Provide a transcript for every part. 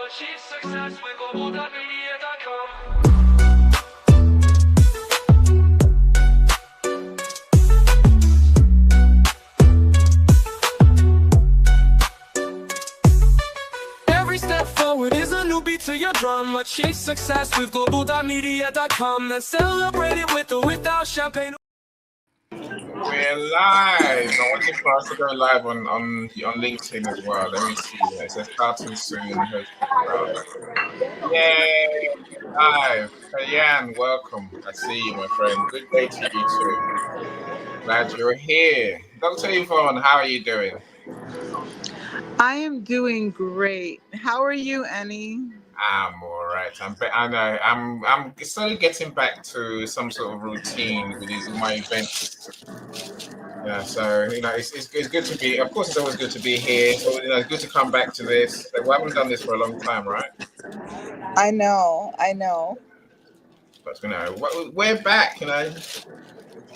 achieve success with Global.Media.com. Every step forward is a new beat to your drum. Achieve success with Global.Media.com. Then celebrate it with or without champagne. We're live. I want for us to go live on LinkedIn as well. Let me see. It says starting soon. Yay! Live. Hey, Jan, welcome. I see you, my friend. Good day to you too. Glad you're here. Dr. Yvonne, how are you doing? I am doing great. How are you, Annie? I'm all right. I know. I'm slowly getting back to some sort of routine with my events. Yeah, so it's good to be. Of course, it's always good to be here. So it's good to come back to this. We haven't done this for a long time, right? I know. But we're back.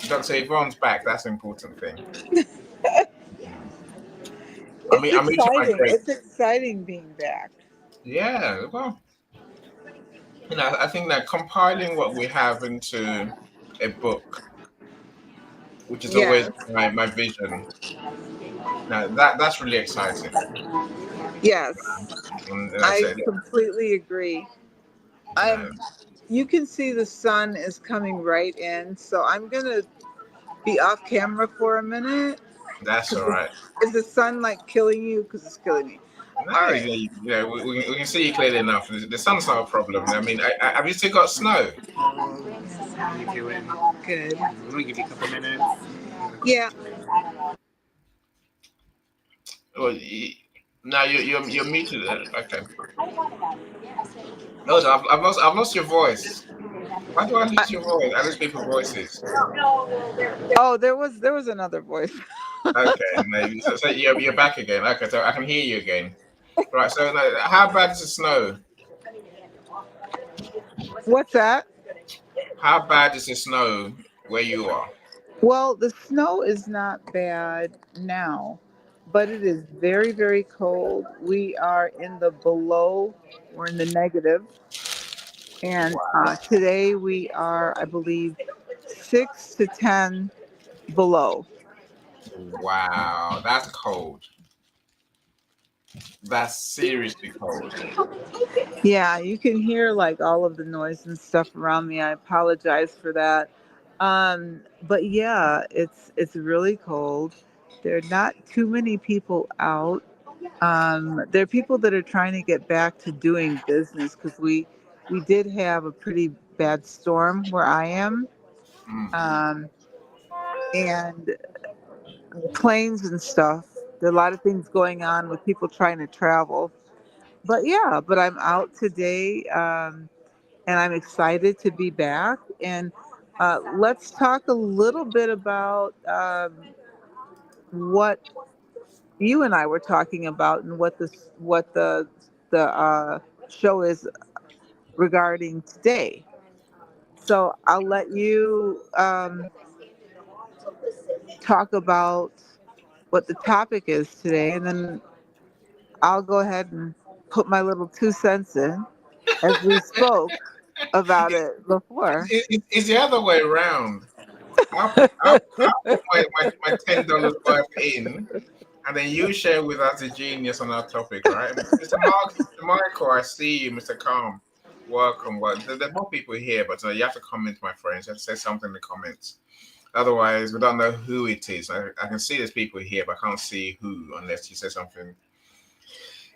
Dr. Yvonne's back. That's an important thing. It's exciting being back. Yeah, well, I think that compiling what we have into a book, which is always my vision. Now that's really exciting. Yes, And I completely agree. You can see the sun is coming right in, so I'm gonna be off camera for a minute. That's all right. Is the sun like killing you? Because it's killing me. No, all right. We can see you clearly enough. The sun's not a problem. I mean, have you still got snow? Yes, how you doing? Good. I'm gonna give you a couple minutes. Yeah. Well, now you're muted. Okay. No, I've lost your voice. Why do I lose your voice? I lose people's voices. Oh, there was another voice. Okay, maybe. So you're back again. Okay, so I can hear you again. Right. So how bad is the snow? What's that? How bad is the snow where you are? Well, the snow is not bad now, but it is very, very cold. We are in the below, we're in the negative. And today we are, I believe, 6 to 10 below. Wow, that's cold. That's seriously cold. Yeah, you can hear like all of the noise and stuff around me. I apologize for that. But yeah, it's really cold. There are not too many people out. There are people that are trying to get back to doing business because we did have a pretty bad storm where I am, and planes and stuff. There are a lot of things going on with people trying to travel. But I'm out today, and I'm excited to be back. And let's talk a little bit about what you and I were talking about and what the show is regarding today. So I'll let you talk about what the topic is today, and then I'll go ahead and put my little 2 cents in as we spoke about it before. It's the other way around. I'll put my $10 worth in, and then you share with us the genius on our topic, right? Mr. Michael, I see you, Mr. Calm. Welcome. Well, there are more people here, but you have to comment, my friends. You have to say something in the comments. Otherwise, we don't know who it is. I can see there's people here, but I can't see who unless you say something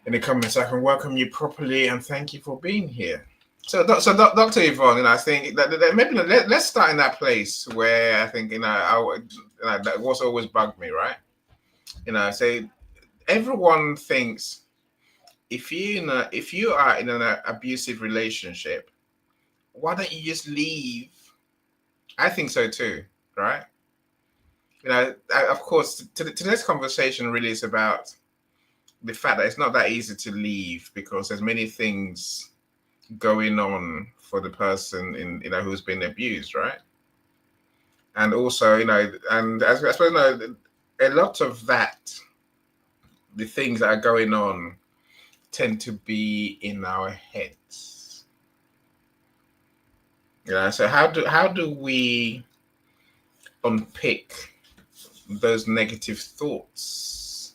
in the comments. I can welcome you properly and thank you for being here. So Dr. Yvonne, I think that maybe let's start in that place where I think that was always bugged me, right? Say everyone thinks if you are in an abusive relationship, why don't you just leave? I think so too, right? Of course, today's conversation really is about the fact that it's not that easy to leave because there's many things going on for the person who's been abused, right? And also, and as I suppose, a lot of that, the things that are going on tend to be in our heads. Yeah. So how do we unpick those negative thoughts?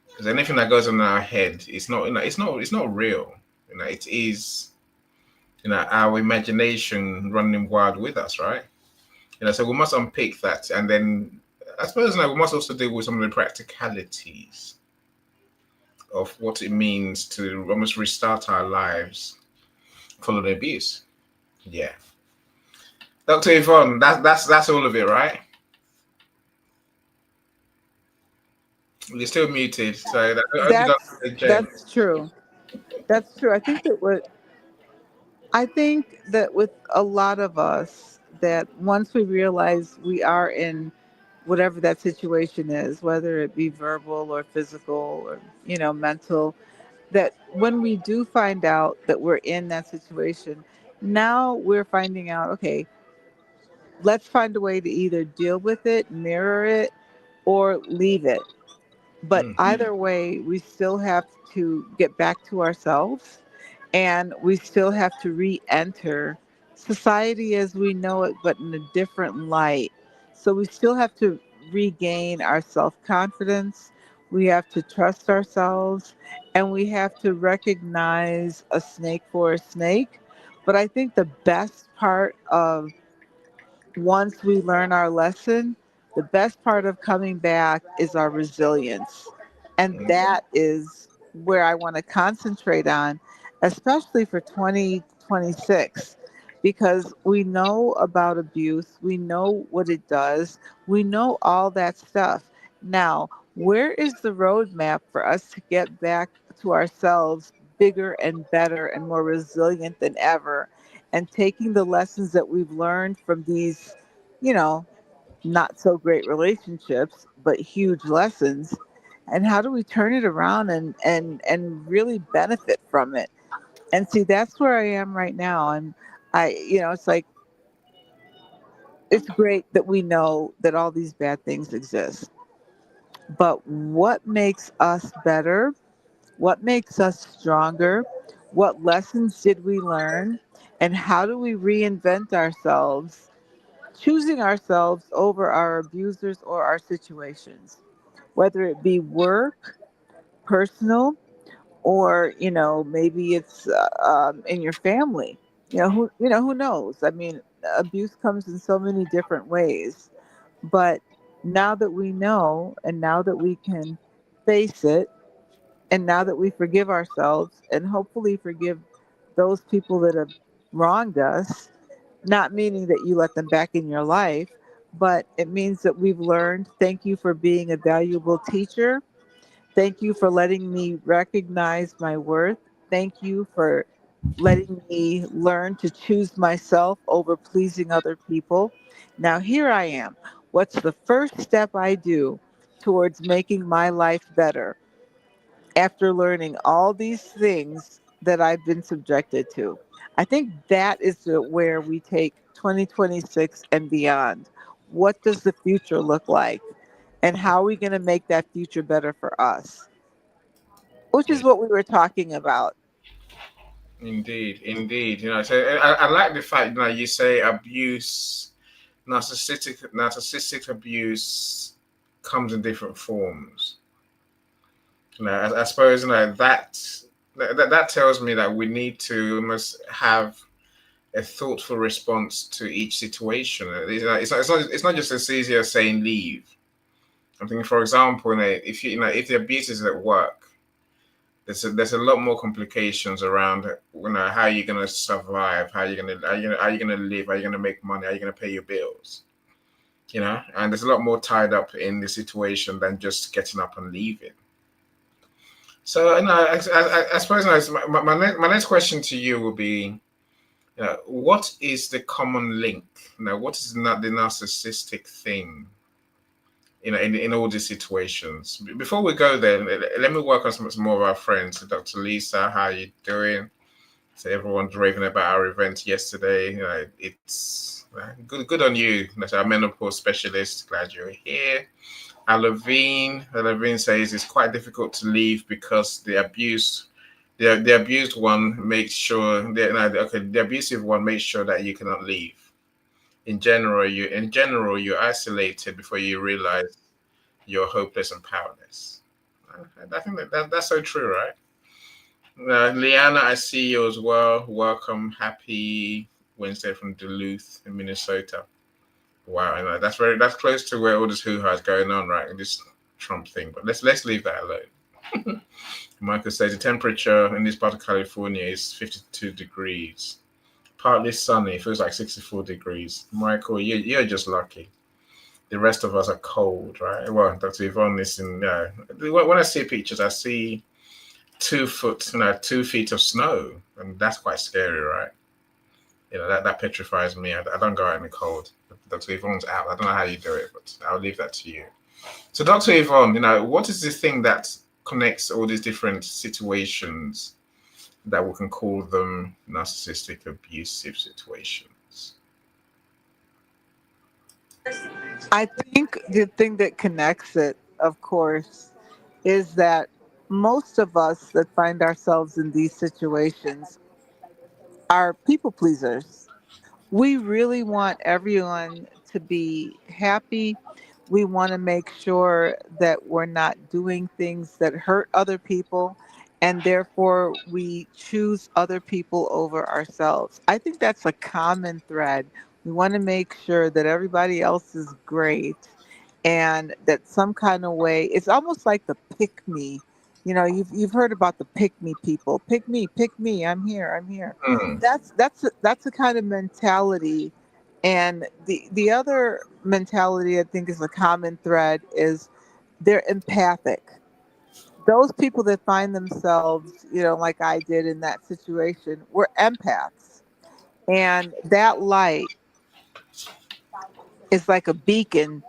Because anything that goes on in our head, it's not real. It is our imagination running wild with us, right? So we must unpick that, and then I suppose we must also deal with some of the practicalities of what it means to almost restart our lives following abuse. Yeah, Dr. Yvonne, that's all of it, right? You're still muted, so I hope you don't That's say James. that's true. That's true. I think that with a lot of us, that once we realize we are in whatever that situation is, whether it be verbal or physical or mental, that when we do find out that we're in that situation, now we're finding out, okay, let's find a way to either deal with it, mirror it, or leave it. But Mm, either way, we still have to get back to ourselves, and we still have to re enter society as we know it, but in a different light. So we still have to regain our self confidence. We have to trust ourselves, and we have to recognize a snake for a snake. But I think the best part of once we learn our lesson, the best part of coming back is our resilience. And mm, that is where I want to concentrate on, especially for 2026, because we know about abuse, we know what it does, we know all that stuff. Now, where is the roadmap for us to get back to ourselves bigger and better and more resilient than ever? And taking the lessons that we've learned from these, you know, not so great relationships, but huge lessons. And how do we turn it around and really benefit from it? And see, that's where I am right now. It's like it's great that we know that all these bad things exist. But what makes us better? What makes us stronger? What lessons did we learn? And how do we reinvent ourselves, choosing ourselves over our abusers or our situations, whether it be work, personal, or maybe it's in your family. Who knows? I mean, abuse comes in so many different ways. But now that we know, and now that we can face it, and now that we forgive ourselves and hopefully forgive those people that have wronged us, not meaning that you let them back in your life, but it means that we've learned. Thank you for being a valuable teacher. Thank you for letting me recognize my worth. Thank you for letting me learn to choose myself over pleasing other people. Now, here I am. What's the first step I do towards making my life better after learning all these things that I've been subjected to? I think that is where we take 2026 and beyond. What does the future look like? And how are we going to make that future better for us? Which is mm. what we were talking about. Indeed, indeed. So I like the fact that you say abuse, narcissistic abuse comes in different forms. I suppose that tells me that we need to almost have a thoughtful response to each situation. It's not just as easy as saying leave. I'm thinking, for example, if the abuse is at work, there's a lot more complications around how you're gonna survive, how you gonna live, how you gonna make money, how you gonna pay your bills. And there's a lot more tied up in the situation than just getting up and leaving. So, I suppose my next question to you will be, what is the common link? What is not the narcissistic thing? In all these situations. Before we go there, let me work on some more of our friends. So Dr. Lisa, how you doing? So everyone's raving about our event yesterday. It's good on you. That's our menopause specialist. Glad you're here. Alavine says it's quite difficult to leave because the abuse The abused one makes sure the abusive one makes sure that you cannot leave. In general you're isolated before you realize you're hopeless and powerless. I think that's so true, right? Liana, I see you as well. Welcome, happy Wednesday from Duluth in Minnesota. Wow, I know that's close to where all this hoo ha is going on, right? This Trump thing, but let's leave that alone. Michael says the temperature in this part of California is 52 degrees, partly sunny. Feels like 64 degrees. Michael, you're just lucky. The rest of us are cold, right? Well, Dr. Yvonne is in. When I see pictures, I see 2 foot, 2 feet of snow, and that's quite scary, right? That petrifies me. I don't go out in the cold. Dr. Yvonne's out. I don't know how you do it, but I'll leave that to you. So, Dr. Yvonne, what is the thing that connects all these different situations that we can call them narcissistic, abusive situations? I think the thing that connects it, of course, is that most of us that find ourselves in these situations are people pleasers. We really want everyone to be happy. We want to make sure that we're not doing things that hurt other people, and therefore we choose other people over ourselves. I think that's a common thread. We want to make sure that everybody else is great, and that some kind of way it's almost like the pick me. You've heard about the pick me people. Pick me. I'm here. I'm here. Mm, That's the kind of mentality. And the other mentality I think is a common thread is they're empathic. Those people that find themselves, like I did in that situation, were empaths. And that light is like a beacon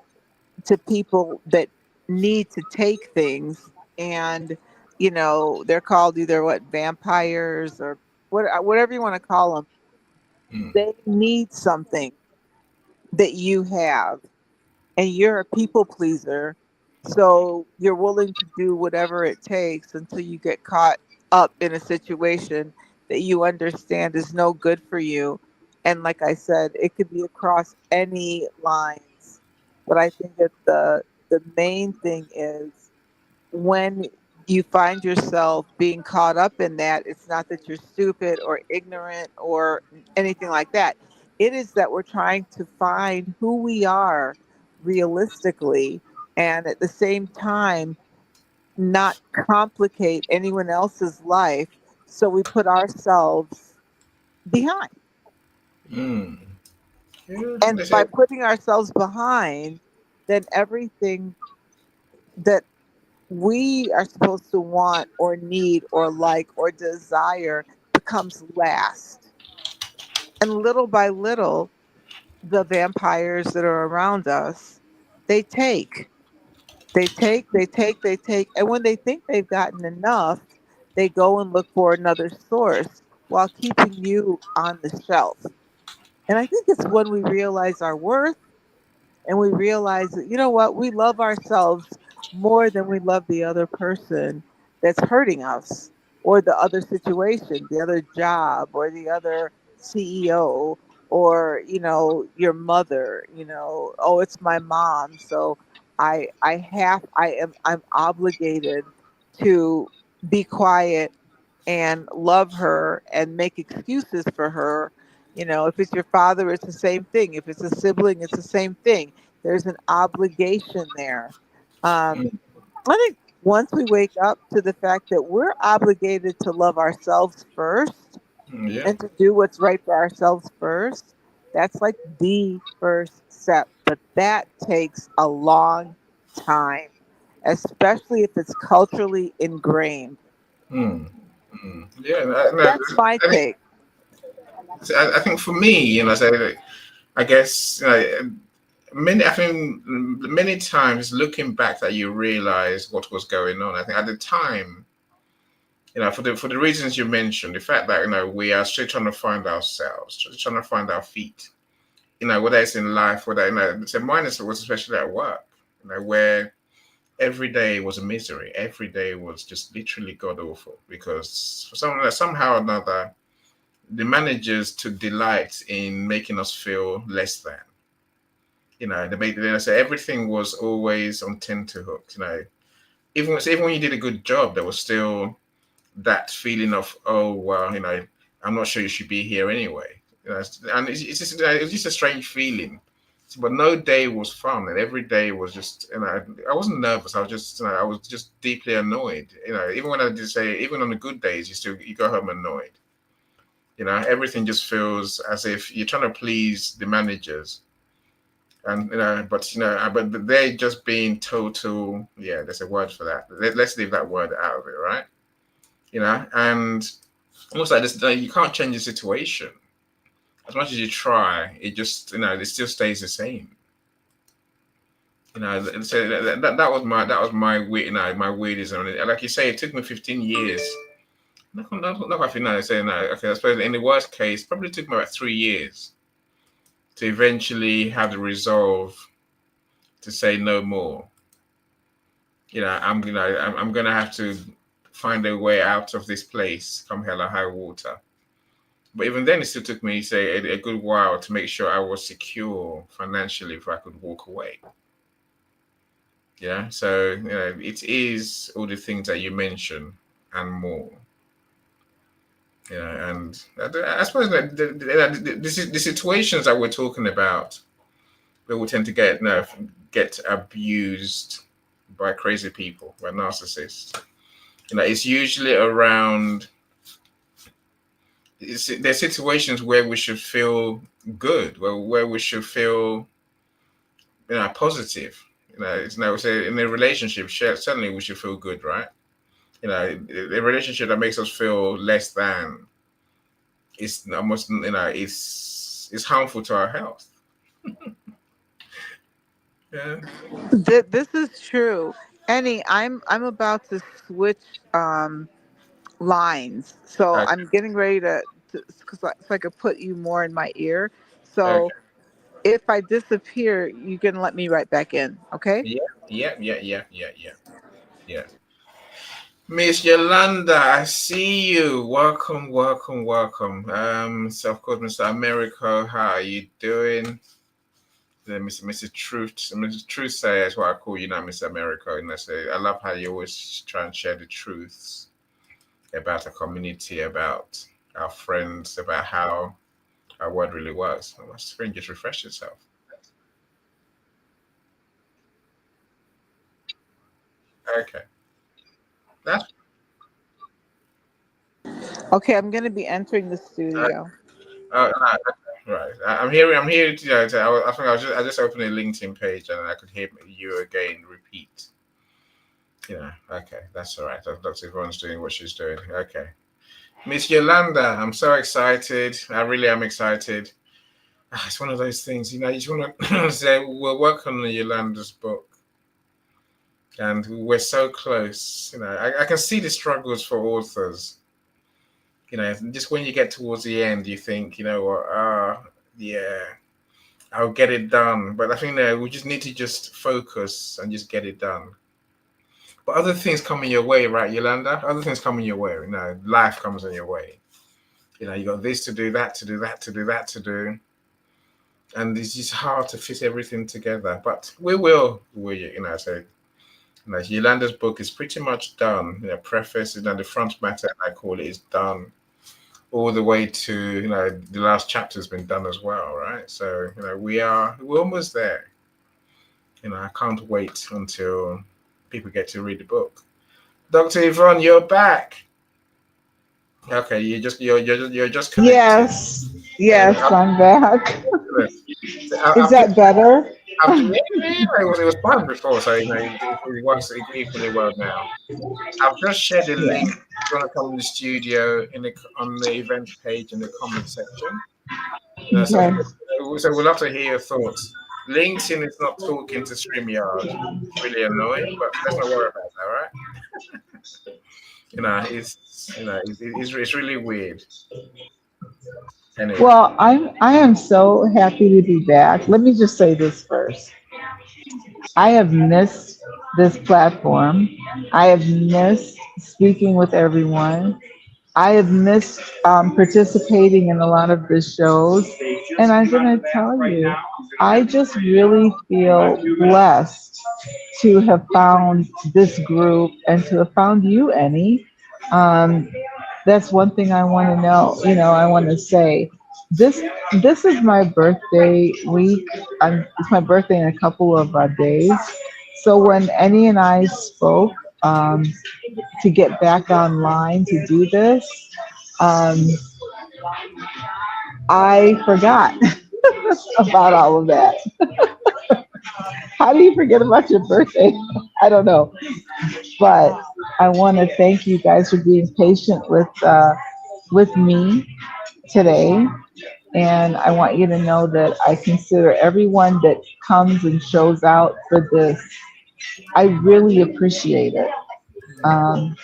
to people that need to take things, and they're called either what, vampires, or whatever you want to call them. mm, They need something that you have, and you're a people pleaser, so you're willing to do whatever it takes until you get caught up in a situation that you understand is no good for you. And like I said, it could be across any lines, but I think that the main thing is, when you find yourself being caught up in that, it's not that you're stupid or ignorant or anything like that. It is that we're trying to find who we are realistically, and at the same time, not complicate anyone else's life. So we put ourselves behind. mm. Yeah, And they say, by putting ourselves behind, then everything that we are supposed to want or need or like or desire becomes last. And little by little, the vampires that are around us, they take, they take. And when they think they've gotten enough, they go and look for another source while keeping you on the shelf. And I think it's when we realize our worth, and we realize that, what, we love ourselves more than we love the other person that's hurting us, or the other situation, the other job, or the other CEO, or your mother. Oh, it's my mom, so I'm obligated to be quiet and love her and make excuses for her. If it's your father, it's the same thing. If it's a sibling, it's the same thing. There's an obligation there. mm, I think once we wake up to the fact that we're obligated to love ourselves first yeah. and to do what's right for ourselves first, that's like the first step. But that takes a long time, especially if it's culturally ingrained. Mm, yeah. No, That's my I think take. I think for me, I guess I think many times looking back that you realize what was going on. I think at the time, for the reasons you mentioned, the fact that we are still trying to find ourselves, just trying to find our feet. Whether it's in life, whether so mine was especially at work, where every day was a misery. Every day was just literally god awful because somehow or another, the managers took delight in making us feel less than. They say everything was always on tenterhooks. Even when you did a good job, there was still that feeling of, oh well, I'm not sure you should be here anyway. And it's just a strange feeling. But no day was fun, and every day was just, I wasn't nervous. I was just, I was just deeply annoyed. Even when I did say, even on the good days, you go home annoyed. Everything just feels as if you're trying to please the managers, and but they're just being total. Yeah, there's a word for that. Let's leave that word out of it, right? And almost like this, you can't change the situation as much as you try. It just, it still stays the same. So that was my weird, my weirdism. And like you say, it took me 15 years. Not quite 15. Saying that. Okay, I suppose in the worst case, probably took me about 3 years to eventually have the resolve to say no more. I'm gonna have to find a way out of this place, come hell or high water. But even then, it still took me, say, a good while to make sure I was secure financially before I could walk away. Yeah, so it is all the things that you mentioned and more. And I suppose that the situations that we're talking about, people tend to get abused by crazy people, by narcissists. It's usually around. There's situations where we should feel good, where we should feel positive. Say in a relationship, certainly we should feel good, right? A relationship that makes us feel less than is almost, it's harmful to our health. Yeah. This is true. Annie, I'm about to switch um lines, so Okay. I'm getting ready to so I could put you more in my ear. Okay. So if I disappear, you can let me right back in. Okay. Yeah. Yeah. Yeah. Yeah. Yeah. Yeah. Yeah. Miss Yolanda, I see you. Welcome, welcome, welcome. So of course, Mr. Americo, how are you doing? Mr. Truth, Mr. Truth Sayer is what I call you now, Mr. Americo. And I love how you always try and share the truths about our community, about our friends, about how our world really works. I must spring, just refresh yourself. Okay, that's Okay, I'm gonna be entering the studio. right. Right. I'm here. I'm here. I think I just opened a LinkedIn page and I could hear you again repeat. Okay, that's all right. That's everyone's doing what she's doing. Okay, Miss Yolanda, I'm so excited. I really am excited. It's one of those things, you just want to say we're working on Yolanda's book, and we're so close. I can see the struggles for authors. Just when you get towards the end, you think, you know what, yeah, I'll get it done. But I think that we just need to just focus and just get it done. But other things come in your way, right, Yolanda? Other things come in your way. Life comes in your way. You got this to do, that to do, that to do, that to do, and it's just hard to fit everything together. But we will. So Yolanda's book is pretty much done. Preface, the front matter, I call it, is done. All the way to the last chapter's been done as well, right? So we're almost there. I can't wait until people get to read the book. Dr. Yvonne, you're back. Okay, you're just connected. Yes, Yeah, yes, I'm back. Is I've just that better? it was fun before, so it works equally well now. I've just shared a Yeah. link. If you want to come to the studio on the events page in the comment section. So Okay. we'd love to hear your thoughts. LinkedIn is not talking to StreamYard. It's really annoying, but let's not worry about that, all right? It's really weird. Anyway, Well, I am so happy to be back. Let me just say this first. I have missed this platform. I have missed speaking with everyone. I have missed participating in a lot of the shows. And I'm going to tell you, I just really feel blessed to have found this group and to have found you, Annie. Um, that's one thing I want to know. I want to say this. This is my birthday week. It's my birthday in a couple of days. So when Annie and I spoke to get back online to do this, um, I forgot about all of that. How do you forget about your birthday? I don't know. But I want to thank you guys for being patient with me today. And I want you to know that I consider everyone that comes and shows out for this. I really appreciate it. Um,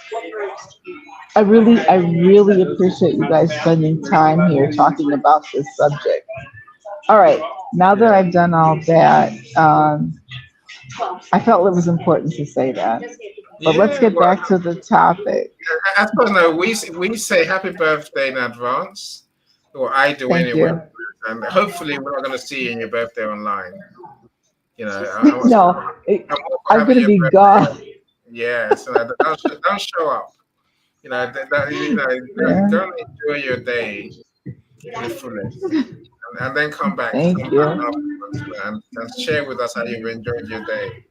I really appreciate you guys spending time here talking about this subject. All right, now that I've done all that, I felt it was important to say that. But let's Yeah, get well, back to the topic. I don't know. We say happy birthday in advance, or I do Thank anyway. you. And hopefully, we're not going to see you in your birthday online. No, I'm all for I'm having gonna your be birthday. gone. Yeah, so don't show up. Go Yeah, and enjoy your day to the fullest, and then thank come back you. afterwards, and share with us how you've enjoyed your day.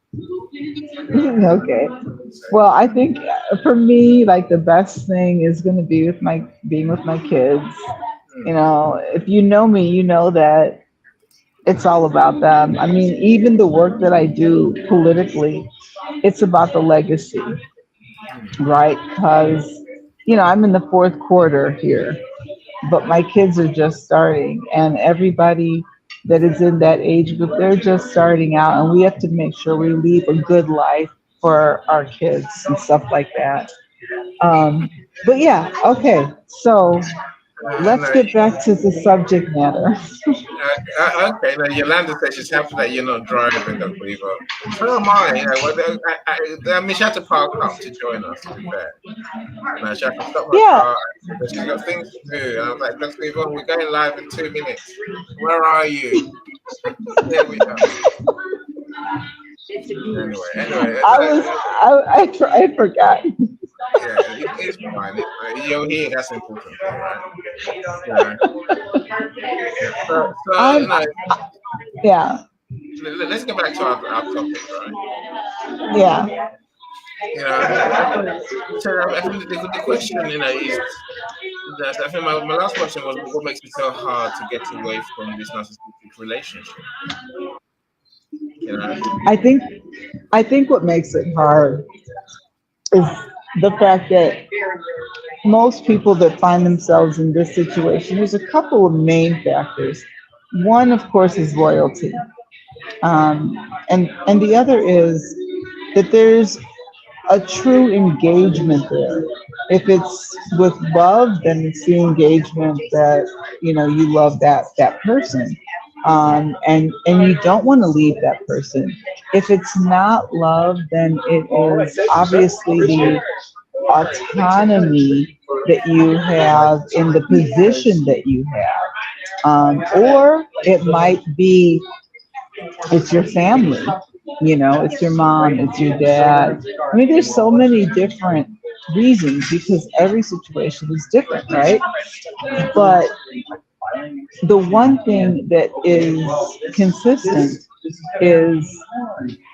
Okay. So, Well, I think for me, like the best thing is going to be being with my kids. hmm, If you know me, you know that it's all about them. I mean, even the work that I do politically, it's about the legacy, hmm, right? Because, I'm in the fourth quarter here, but my kids are just starting, and everybody that is in that age group, they're just starting out, and we have to make sure we leave a good life for our kids and stuff like that. But yeah, okay, so let's no, get back to the subject matter. okay. Now Yolanda says she's happy that you're not driving, Dr. Eva. So am I. I mean, she had to park up to join us. To be fair, now she had to stop her Yeah, car because she's got things to do. And I was like, Dr. Eva, we're going live in 2 minutes. Where are you? There we are. Anyway, I was, I forgot. yeah, it's fine. You're here. That's the important thing, right? You know. So I'm, yeah, let's get back to our topic, right? yeah. I think the question, is that I think my last question was what makes it so hard to get away from this narcissistic relationship? You know. I think, I think what makes it hard is the fact that most people that find themselves in this situation, there's a couple of main factors. One, of course, is loyalty. And the other is that there's a true engagement there. If it's with love, then it's the engagement that you love that person, and you don't want to leave that person. If it's not love, then it is obviously the autonomy that you have in the position that you have, or it might be it's your family, it's your mom, it's your dad. I mean, there's so many different reasons because every situation is different, right? But the one thing that is consistent is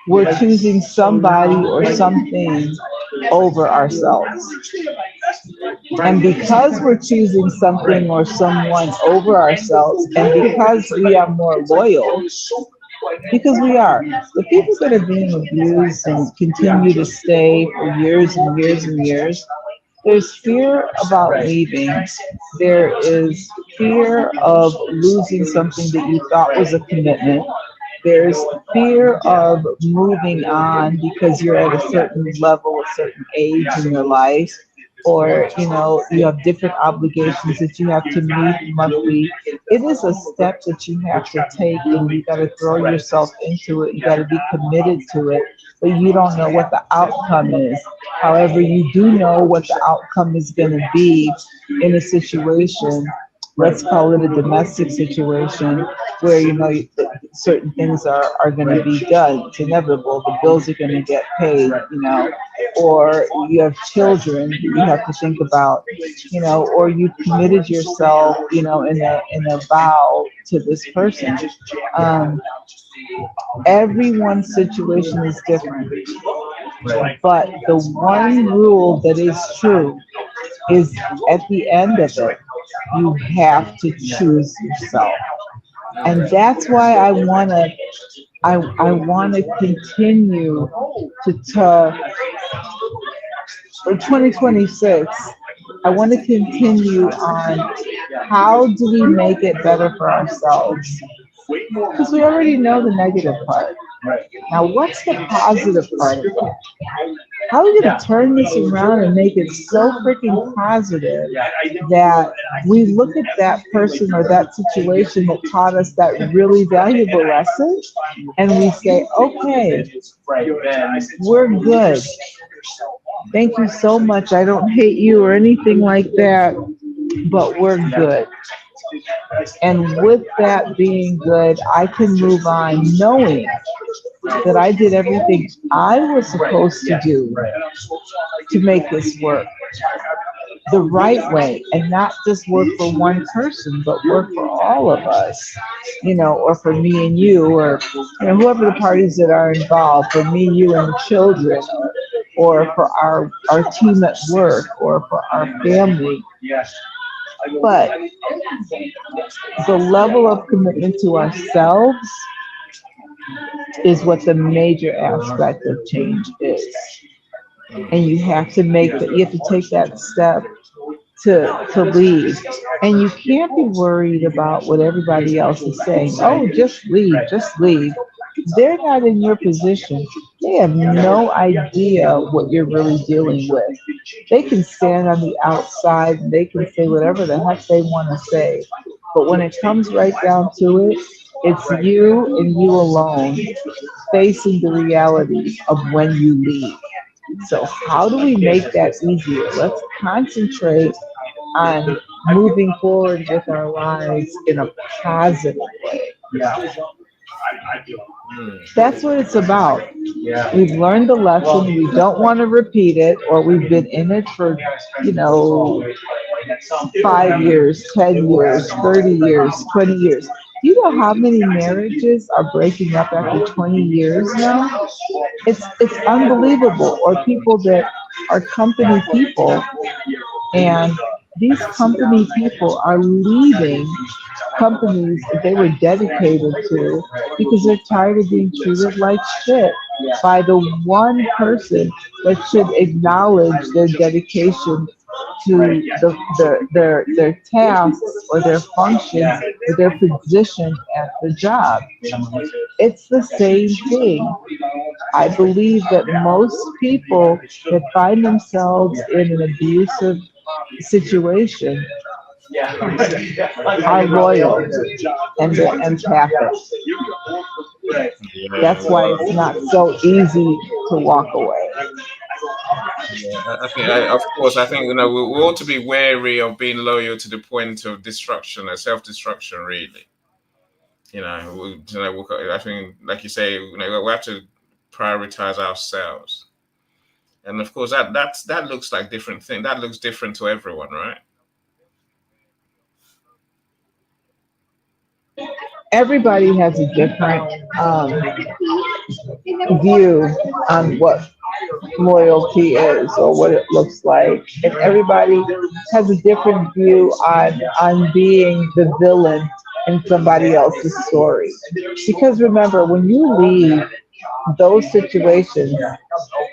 we're choosing somebody or something over ourselves. And because we're choosing something or someone over ourselves, and because we are more loyal, because we are. The people that are being abused and continue to stay for years and years and years, there's fear about leaving. There is fear of losing something that you thought was a commitment. There's fear of moving on because you're at a certain level, a certain age in your life, or you have different obligations that you have to meet monthly. it is a step that you have to take, and you got to throw yourself into it. You got to be committed to it, but you don't know what the outcome is. However, you do know what the outcome is going to be in a situation. Let's call it a domestic situation where certain things are going to be done. It's inevitable. The bills are going to get paid, or you have children that you have to think about, or you committed yourself, in a vow to this person. Um, Everyone's situation is different, but the one rule that is true is at the end of it, you have to choose yourself. And that's why I want to continue to for 2026. I want to continue on how do we make it better for ourselves? Because we already know the negative part. Now, what's the positive part of it? How are we going to turn this around and make it so freaking positive that we look at that person or that situation that taught us that really valuable lesson and we say, okay, we're good. Thank you so much. I don't hate you or anything like that, but we're good. And with that being good, I can move on knowing that I did everything I was supposed to do to make this work the right way and not just work for one person, but work for all of us, or for me and you, or whoever the parties that are involved, for me, you, and the children, or for our team at work, or for our family. But the level of commitment to ourselves is what the major aspect of change is. And you have to you have to take that step to leave. And you can't be worried about what everybody else is saying. Oh, just leave, just leave. They're not in your position. They have no idea what you're really dealing with. They can stand on the outside and they can say whatever the heck they want to say. But when it comes right down to it, it's you and you alone facing the reality of when you leave. So how do we make that easier? Let's concentrate on moving forward with our lives in a positive way. That's what it's about. We've learned the lesson. We don't want to repeat it, or we've been in it for, 5 years, 10 years, 30 years, 20 years. Do you know how many marriages are breaking up after 20 years now? It's unbelievable. Or people that are company people, and these company people are leaving companies that they were dedicated to because they're tired of being treated like shit by the one person that should acknowledge their dedication to their tasks or their functions or their position at the job. It's the same thing. I believe that most people that find themselves in an abusive situation are loyal and they're empathic. That's why it's not so easy to walk away. Yeah, I think, of course, I think we ought to be wary of being loyal to the point of destruction or self-destruction. Really, I think, like you say, we have to prioritize ourselves, and of course, that looks like different thing. That looks different to everyone, right? Everybody has a different view on what loyalty is or what it looks like, and everybody has a different view on being the villain in somebody else's story. Because remember, when you leave those situations,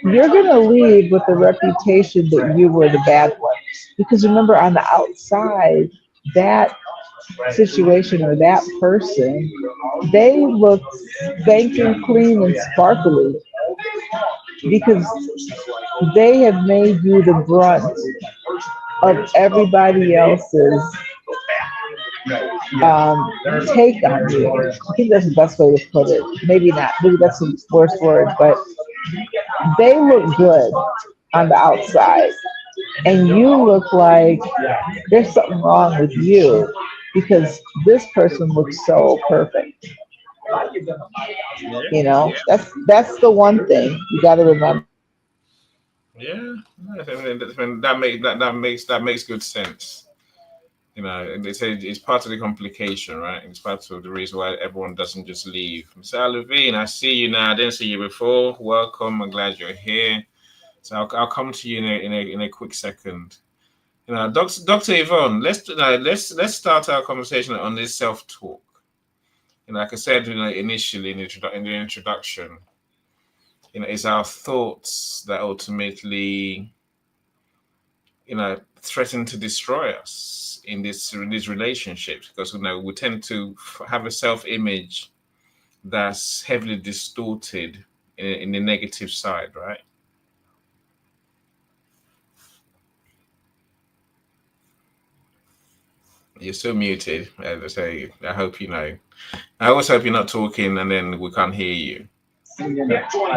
you're going to leave with the reputation that you were the bad one. Because remember, on the outside, that situation or that person, they look spanking clean and sparkly because they have made you the brunt of everybody else's take on you. I think that's the best way to put it. Maybe not. Maybe that's the worst word, but they look good on the outside, and you look like there's something wrong with you because this person looks so perfect. Yeah, You know, yeah, that's the one thing you got to remember. yeah. That makes good sense. And they say it's part of the complication, right? It's part of the reason why everyone doesn't just leave. Mr. Levine, I see you now. I didn't see you before. Welcome. I'm glad you're here. So I'll come to you in a quick second. Doctor Yvonne, let's start our conversation on this self talk. Like I said, initially in the introduction, it's our thoughts that ultimately, threaten to destroy us in these relationships, because we tend to have a self-image that's heavily distorted in the negative side, right? You're still muted. As I say, I always hope you're not talking and then we can't hear you.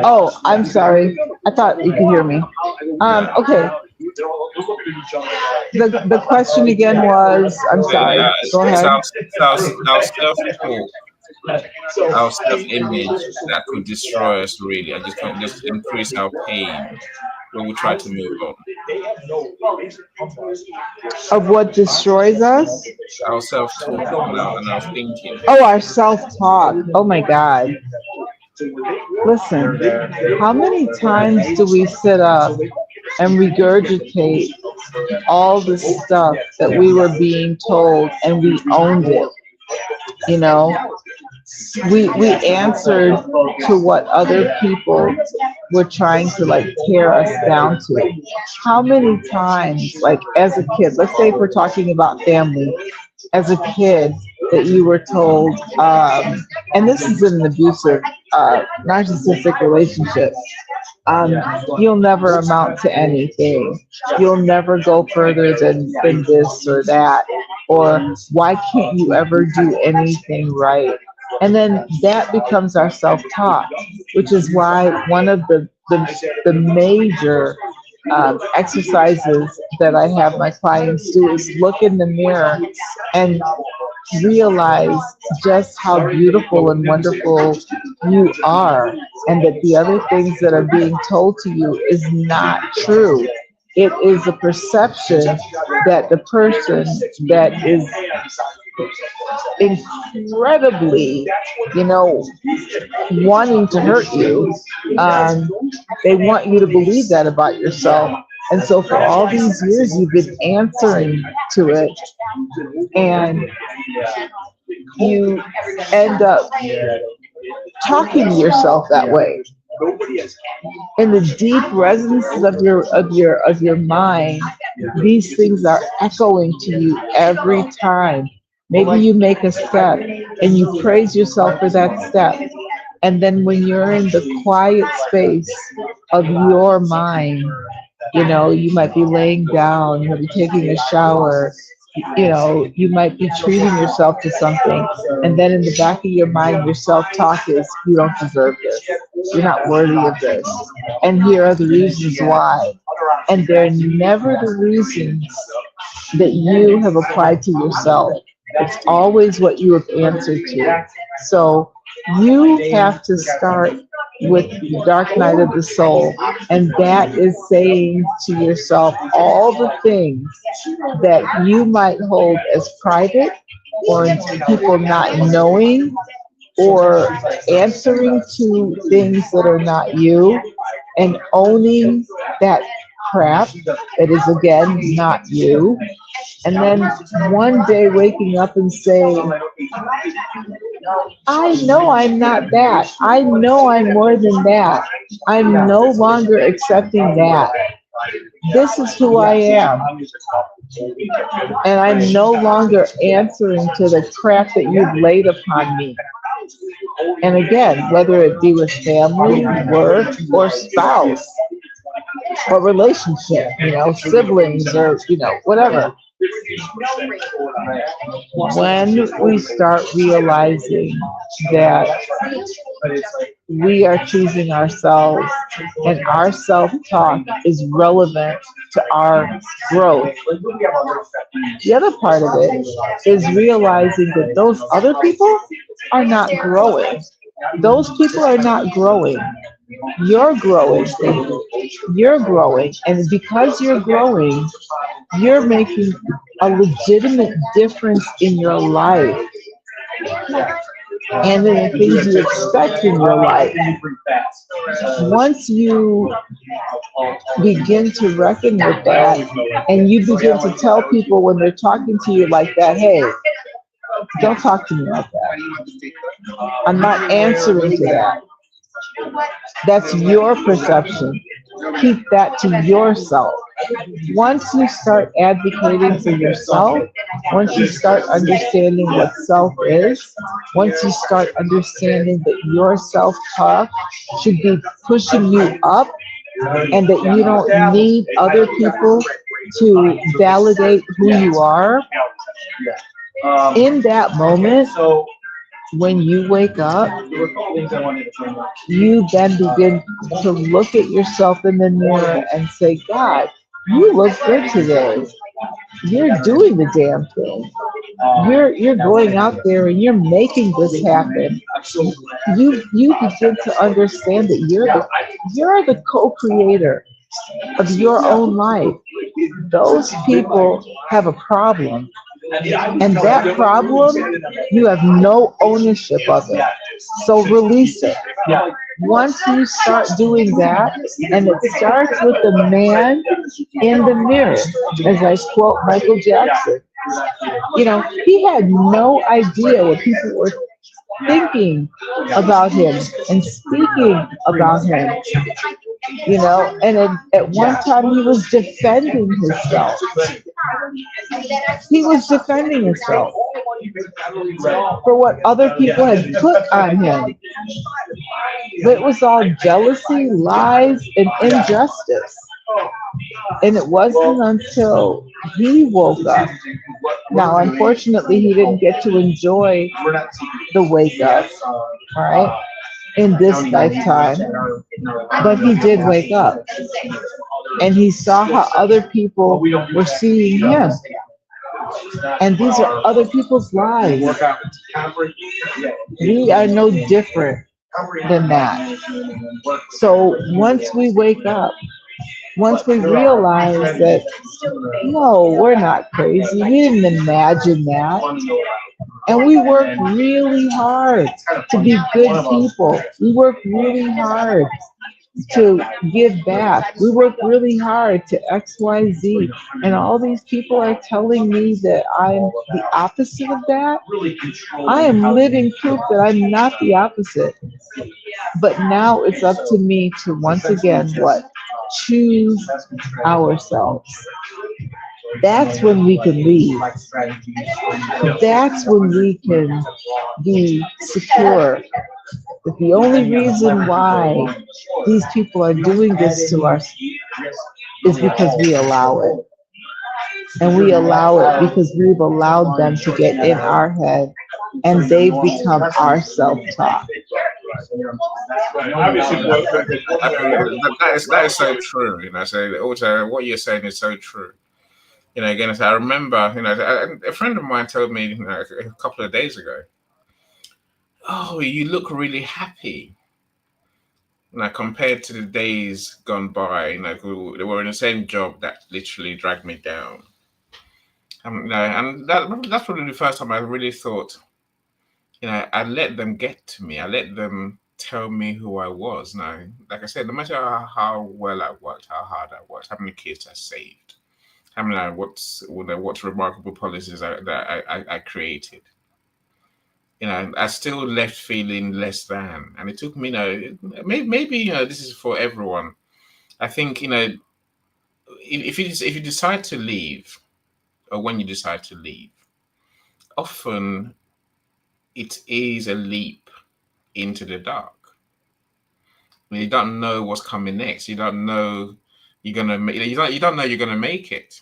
Oh, I'm sorry. I thought you could hear me. No. Okay. The question again was, I'm sorry. Go It's ahead. our self-talk, our self-image that could destroy us really, and just increase our pain when we try to move on. Of what destroys us? Our self-talk and our thinking. Oh, our self-talk. Oh my God. Listen, how many times do we sit up and regurgitate all the stuff that we were being told and we owned it? You know, we answered to what other people were trying to like tear us down to. How many times, like as a kid, let's say if we're talking about family, as a kid that you were told, and this is an abusive, narcissistic relationship, um, you'll never amount to anything. You'll never go further than this or that. Or why can't you ever do anything right? And then that becomes our self-talk, which is why one of the major exercises that I have my clients do is look in the mirror and realize just how beautiful and wonderful you are, and that the other things that are being told to you is not true. It is a perception that the person that is incredibly, you know, wanting to hurt you, um, they want you to believe that about yourself. And so for all these years, you've been answering to it, and you end up talking to yourself that way. In the deep resonances of your mind, these things are echoing to you every time. Maybe you make a step and you praise yourself for that step. And then when you're in the quiet space of your mind, you might be laying down, you might be taking a shower, you might be treating yourself to something. And then in the back of your mind, your self-talk is, you don't deserve this. You're not worthy of this. And here are the reasons why. And they're never the reasons that you have applied to yourself. It's always what you have answered to. So you have to start with the dark night of the soul. And that is saying to yourself all the things that you might hold as private, or people not knowing, or answering to things that are not you, and owning that crap that is, again, not you. And then one day waking up and saying, I know I'm not that. I know I'm more than that. I'm no longer accepting that. This is who I am. And I'm no longer answering to the crap that you've laid upon me. And again, whether it be with family, work, or spouse, or relationship, siblings, or, whatever. When we start realizing that we are choosing ourselves and our self-talk is relevant to our growth. The other part of it is realizing that those other people are not growing. Those people are not growing. You're growing. You're growing. And because you're growing, you're making a legitimate difference in your life and in the things you expect in your life. Once you begin to reckon with that and you begin to tell people when they're talking to you like that, hey, don't talk to me like that. I'm not answering to that. That's your perception. Keep that to yourself. Once you start advocating for yourself, once you start understanding what self is, once you start understanding that your self-talk should be pushing you up and that you don't need other people to validate who you are, in that moment, when you wake up, you then begin to look at yourself in the mirror and say, God, you look good today. You're doing the damn thing. You're going out there and you're making this happen. You begin to understand that you're the co-creator of your own life. Those people have a problem. And that problem, you have no ownership of it. So release it. Once you start doing that, and it starts with the man in the mirror, as I quote Michael Jackson, he had no idea what people were thinking about him and speaking about him. And at one time he was defending himself. He was defending himself for what other people had put on him. But it was all jealousy, lies, and injustice. And it wasn't until he woke up. Now, unfortunately, he didn't get to enjoy the wake up, all right, in this lifetime. But he did wake up. And he saw how other people were seeing him. And these are other people's lives. We are no different than that. So once we wake up, once we realize that, no, we're not crazy, we didn't imagine that. And we work really hard to be good people. We work really hard to give back. We work really hard to X, Y, Z. And all these people are telling me that I'm the opposite of that. I am living proof that I'm not the opposite. But now it's up to me to once again, what? Choose ourselves. That's when we can leave. That's when we can be secure. But the only reason why these people are doing this to us is because we allow it. And we allow it because we've allowed them to get in our head and they've become our self-talk. That is so true. So also what you're saying is so true. Again, I remember, a friend of mine told me, a couple of days ago, oh, you look really happy. Compared to the days gone by, they were in the same job that literally dragged me down. And that's probably the first time I really thought, I let them get to me. I let them tell me who I was. Now, like I said, no matter how well I worked, how hard I worked, how many kids I saved, what remarkable policies I created, I still left feeling less than. And it took me, maybe this is for everyone. I think, if you decide to leave, or when you decide to leave, often it is a leap into the dark. You don't know what's coming next. You don't know you're gonna make. You don't know you're gonna make it.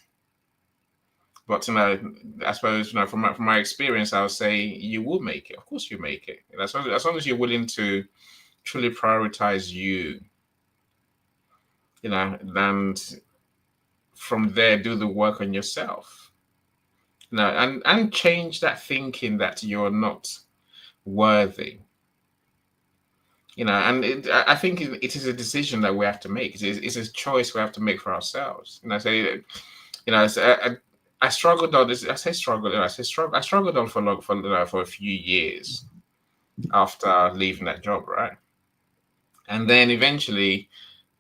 But I suppose from my experience, I would say you will make it. Of course, you make it. As long as you're willing to truly prioritize you, and from there do the work on yourself. And change that thinking that you're not worthy. I think it is a decision that we have to make. It's a choice we have to make for ourselves. And I say, I struggled on this. I say struggled. I say struggle. I struggled on for a few years after leaving that job, right? And then eventually,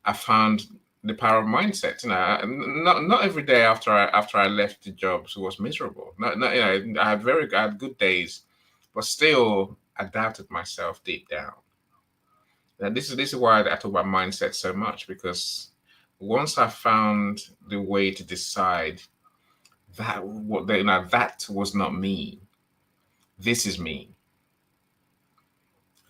I found the power of mindset. Not every day after I left the job was miserable. I had good days, but still I doubted myself deep down. And this is why I talk about mindset so much, because once I found the way to decide that that was not me, this is me,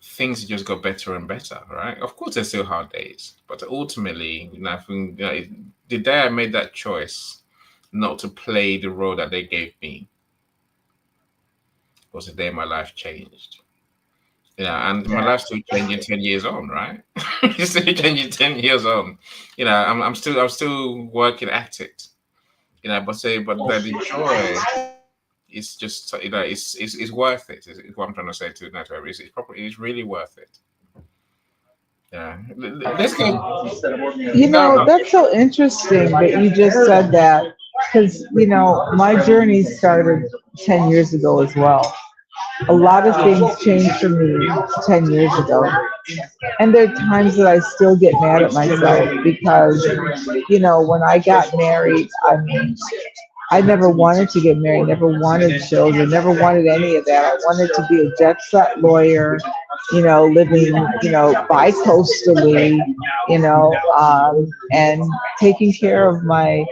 things just got better and better, right? Of course, there's still hard days, but ultimately, the day I made that choice not to play the role that they gave me was the day my life changed. And my life's still changing 10 years on, right? It's still changing 10 years on. I'm still working at it. But the joy is just, it's worth it. Is what I'm trying to say to everybody. It's really worth it. Yeah. Let's go. That's so interesting that you just said that, because my journey started 10 years ago as well. A lot of things changed for me 10 years ago. And there are times that I still get mad at myself because, when I got married, I mean, I never wanted to get married, never wanted children, never wanted any of that. I wanted to be a jet set lawyer, living, bi-coastally, and taking care of my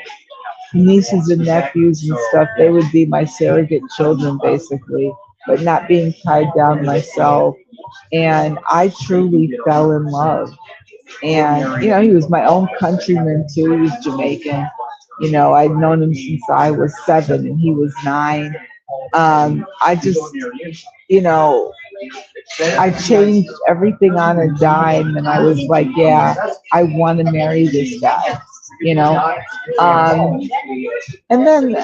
nieces and nephews and stuff. They would be my surrogate children, basically, but not being tied down myself. And I truly fell in love. And, he was my own countryman too. He was Jamaican. I'd known him since I was 7 and he was 9. I just, I changed everything on a dime, and I was like, yeah, I want to marry this guy, and then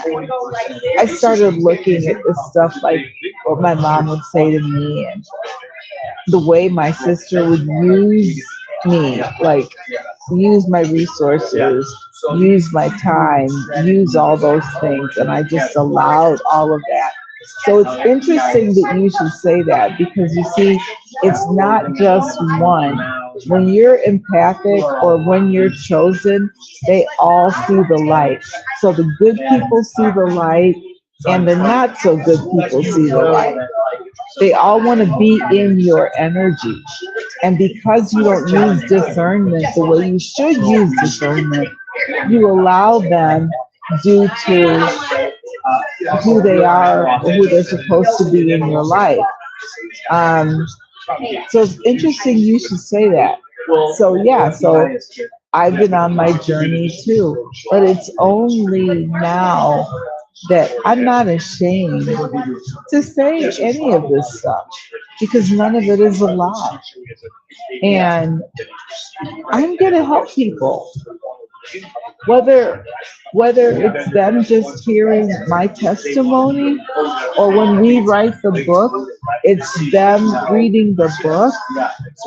I started looking at this stuff, like what my mom would say to me, and the way my sister would use me, like use my resources, use my time, use all those things, and I just allowed all of that. So it's interesting that you should say that, because you see, it's not just one. When you're empathic or when you're chosen, they all see the light. So the good people see the light, and the not so good people see the light. They all want to be in your energy. And because you don't use discernment the way you should use discernment, you allow them, due to who they are or who they're supposed to be in your life. So it's interesting you should say that. So yeah, so I've been on my journey too, but it's only now that I'm not ashamed to say any of this stuff, because none of it is a lie. And I'm going to help people. Whether it's them just hearing my testimony, or when we write the book, it's them reading the book,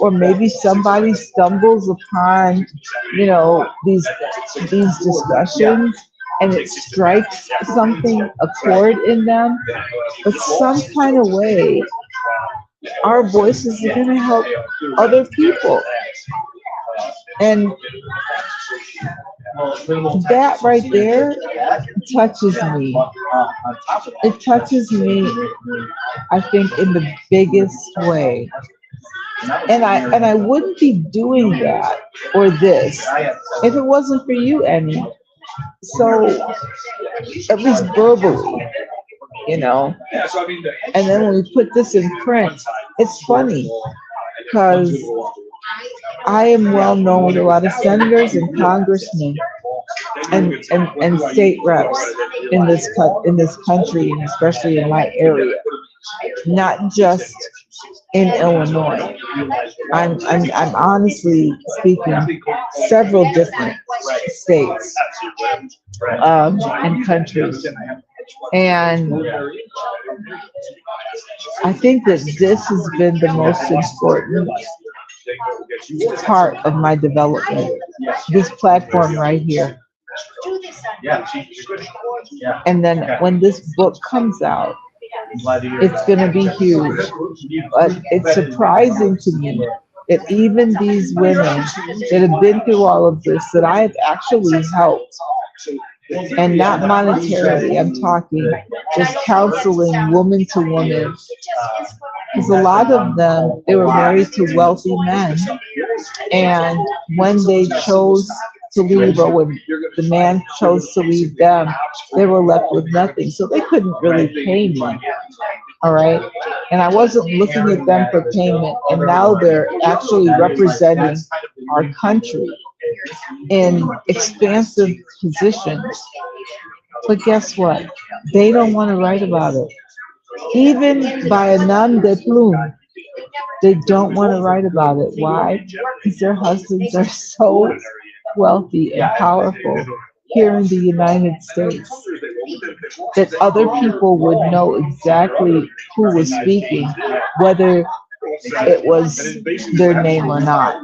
or maybe somebody stumbles upon, these discussions, and it strikes something, a chord in them. But some kind of way, our voices are going to help other people. And that right there touches me. It touches me, I think, in the biggest way. And I wouldn't be doing that or this if it wasn't for you, Annie. So, at least verbally, And then when we put this in print, it's funny because I am well known with a lot of senators and congressmen and state reps. in this country, and especially in my area, not just in Illinois. I'm honestly speaking several different states and countries. And I think that this has been the most important part of my development. This platform right here. And then when this book comes out, it's going to be huge. But it's surprising to me that even these women that have been through all of this, that I have actually helped, and not monetarily, I'm talking just counseling woman to woman. Because a lot of them, they were married to wealthy men. And when they chose to leave, or when the man chose to leave them, they were left with nothing. So they couldn't really pay me. All right. And I wasn't looking at them for payment. And now they're actually representing our country in expansive positions. But guess what? They don't want to write about it. Even by a nom de plume, they don't want to write about it. Why? Because their husbands are so wealthy and powerful here in the United States that other people would know exactly who was speaking, whether it was their name or not.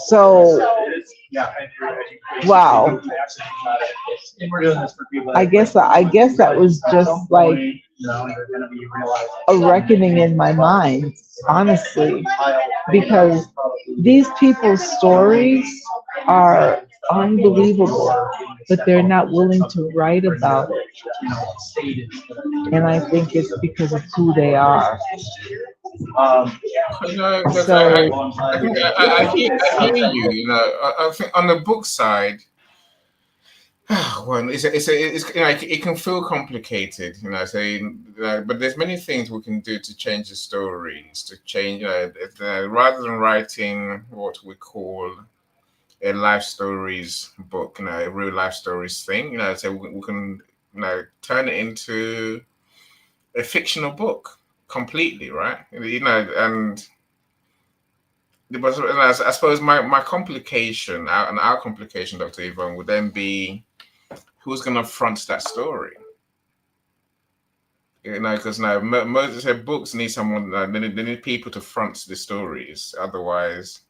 So, wow. I guess that was just like a reckoning in my mind, honestly, because these people's stories are unbelievable, but they're not willing to write about it. And I think it's because of who they are. No, look, So, I think I hear you. You know, I think on the book side, well, it's you know, it can feel complicated, you know. Saying, but there's many things we can do to change the stories, to change, rather than writing what we call a life stories book, you know, a real life stories thing, you know. So we can, you know, turn it into a fictional book completely, right? You know, and but I suppose my complication, our complication, Dr. Yvonne, would then be who's going to front that story. You know, because now most books need someone. They need people to front the stories. Otherwise,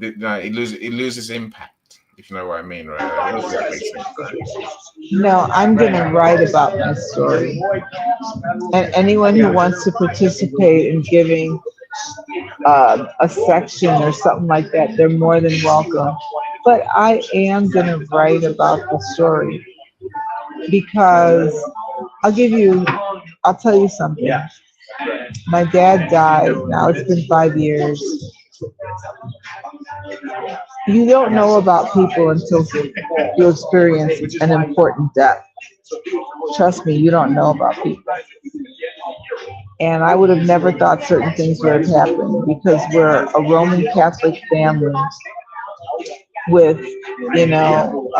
it loses impact. If you know what I mean, right? I hope that makes sense. no, I'm going to write about my story. And anyone who wants to participate in giving a section or something like that, they're more than welcome. But I am going to write about the story because I'll tell you something. My dad died. Now it's been 5 years. You don't know about people until you experience an important death. Trust me, you don't know about people. And I would have never thought certain things would have happened because we're a Roman Catholic family with, you know,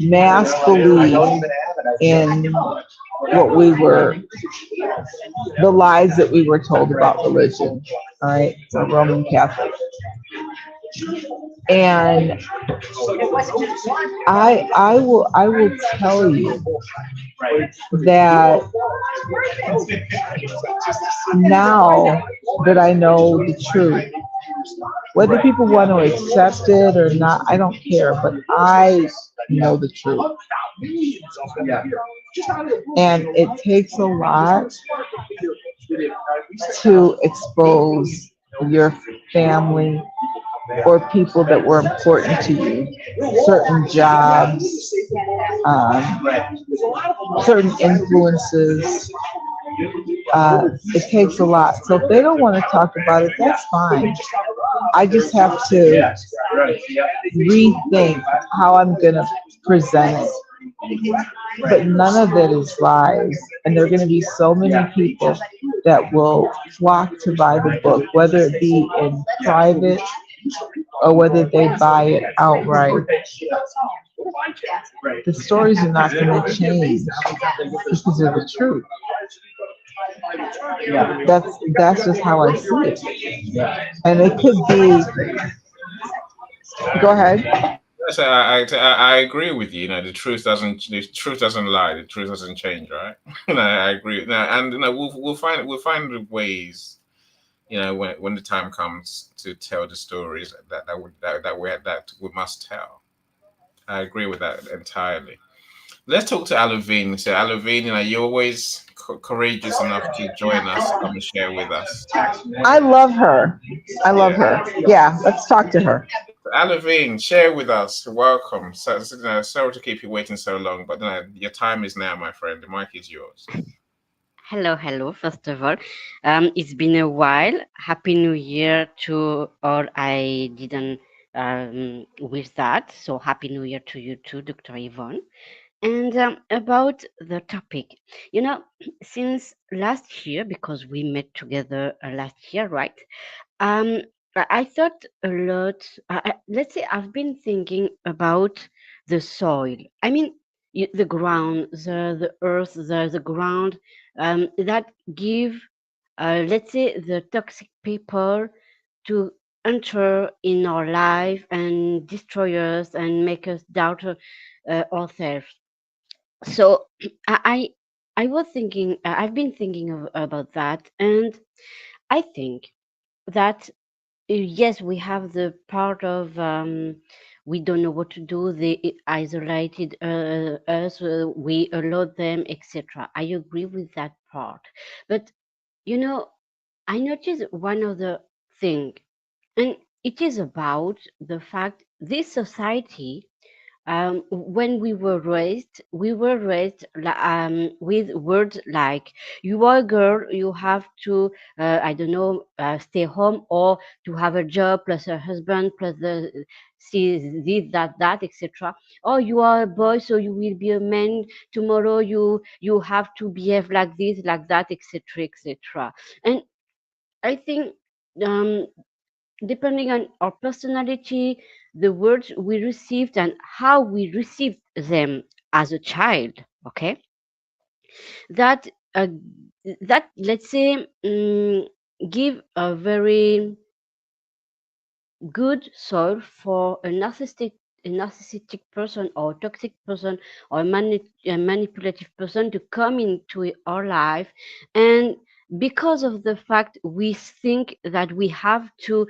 mass belief in what we were, the lies that we were told about religion. All right, so Roman Catholic. And I will tell you that now that I know the truth, whether people want to accept it or not, I don't care, but I know the truth. And it takes a lot to expose your family or people that were important to you, certain jobs, certain influences. It takes a lot. So if they don't want to talk about it, that's fine. I just have to rethink how I'm going to present it. But none of it is lies. And there are going to be so many people that will flock to buy the book, whether it be in private or whether they buy it outright. The stories are not going to change because they're the truth. That's just how I see it. And it could be. Go ahead. Yes, I agree with you. You know, the truth doesn't lie. The truth doesn't change, right? You know, I agree. No, and you know, we'll find the ways. You know, when the time comes to tell the stories that we must tell. I agree with that entirely. Let's talk to Alavine. So, Alavine, you know, you're always courageous enough to join us, come and share with us. I love her. I love Yeah. her. Yeah, let's talk to her. Alavine, share with us. Welcome. So, you know, sorry to keep you waiting so long, but you know, your time is now, my friend. The mic is yours. Hello, hello. First of all, it's been a while. Happy New Year to all. I didn't wish that, so Happy New Year to you too, Dr. Yvonne. And about the topic, you know, since last year, because we met together last year, right? Um, I thought a lot. Let's say I've been thinking about the soil. I mean, the ground, the earth, the ground that give, let's say, the toxic people to enter in our life and destroy us and make us doubt ourselves. So I I was thinking. I've been thinking about that, and I think that yes, we have the part of we don't know what to do. They isolated us. We allowed them, etc. I agree with that part, but you know, I noticed one other thing, and it is about the fact this society when we were raised with words like "you are a girl, you have to, I don't know, stay home or to have a job plus a husband plus the see this that etc. Or you are a boy, so you will be a man tomorrow. You have to behave like this, like that, etc., etc." And I think. Um, Depending on our personality, the words we received and how we received them as a child, okay, that that let's say give a very good soil for a narcissistic person or toxic person or a manipulative person to come into our life, and because of the fact we think that we have to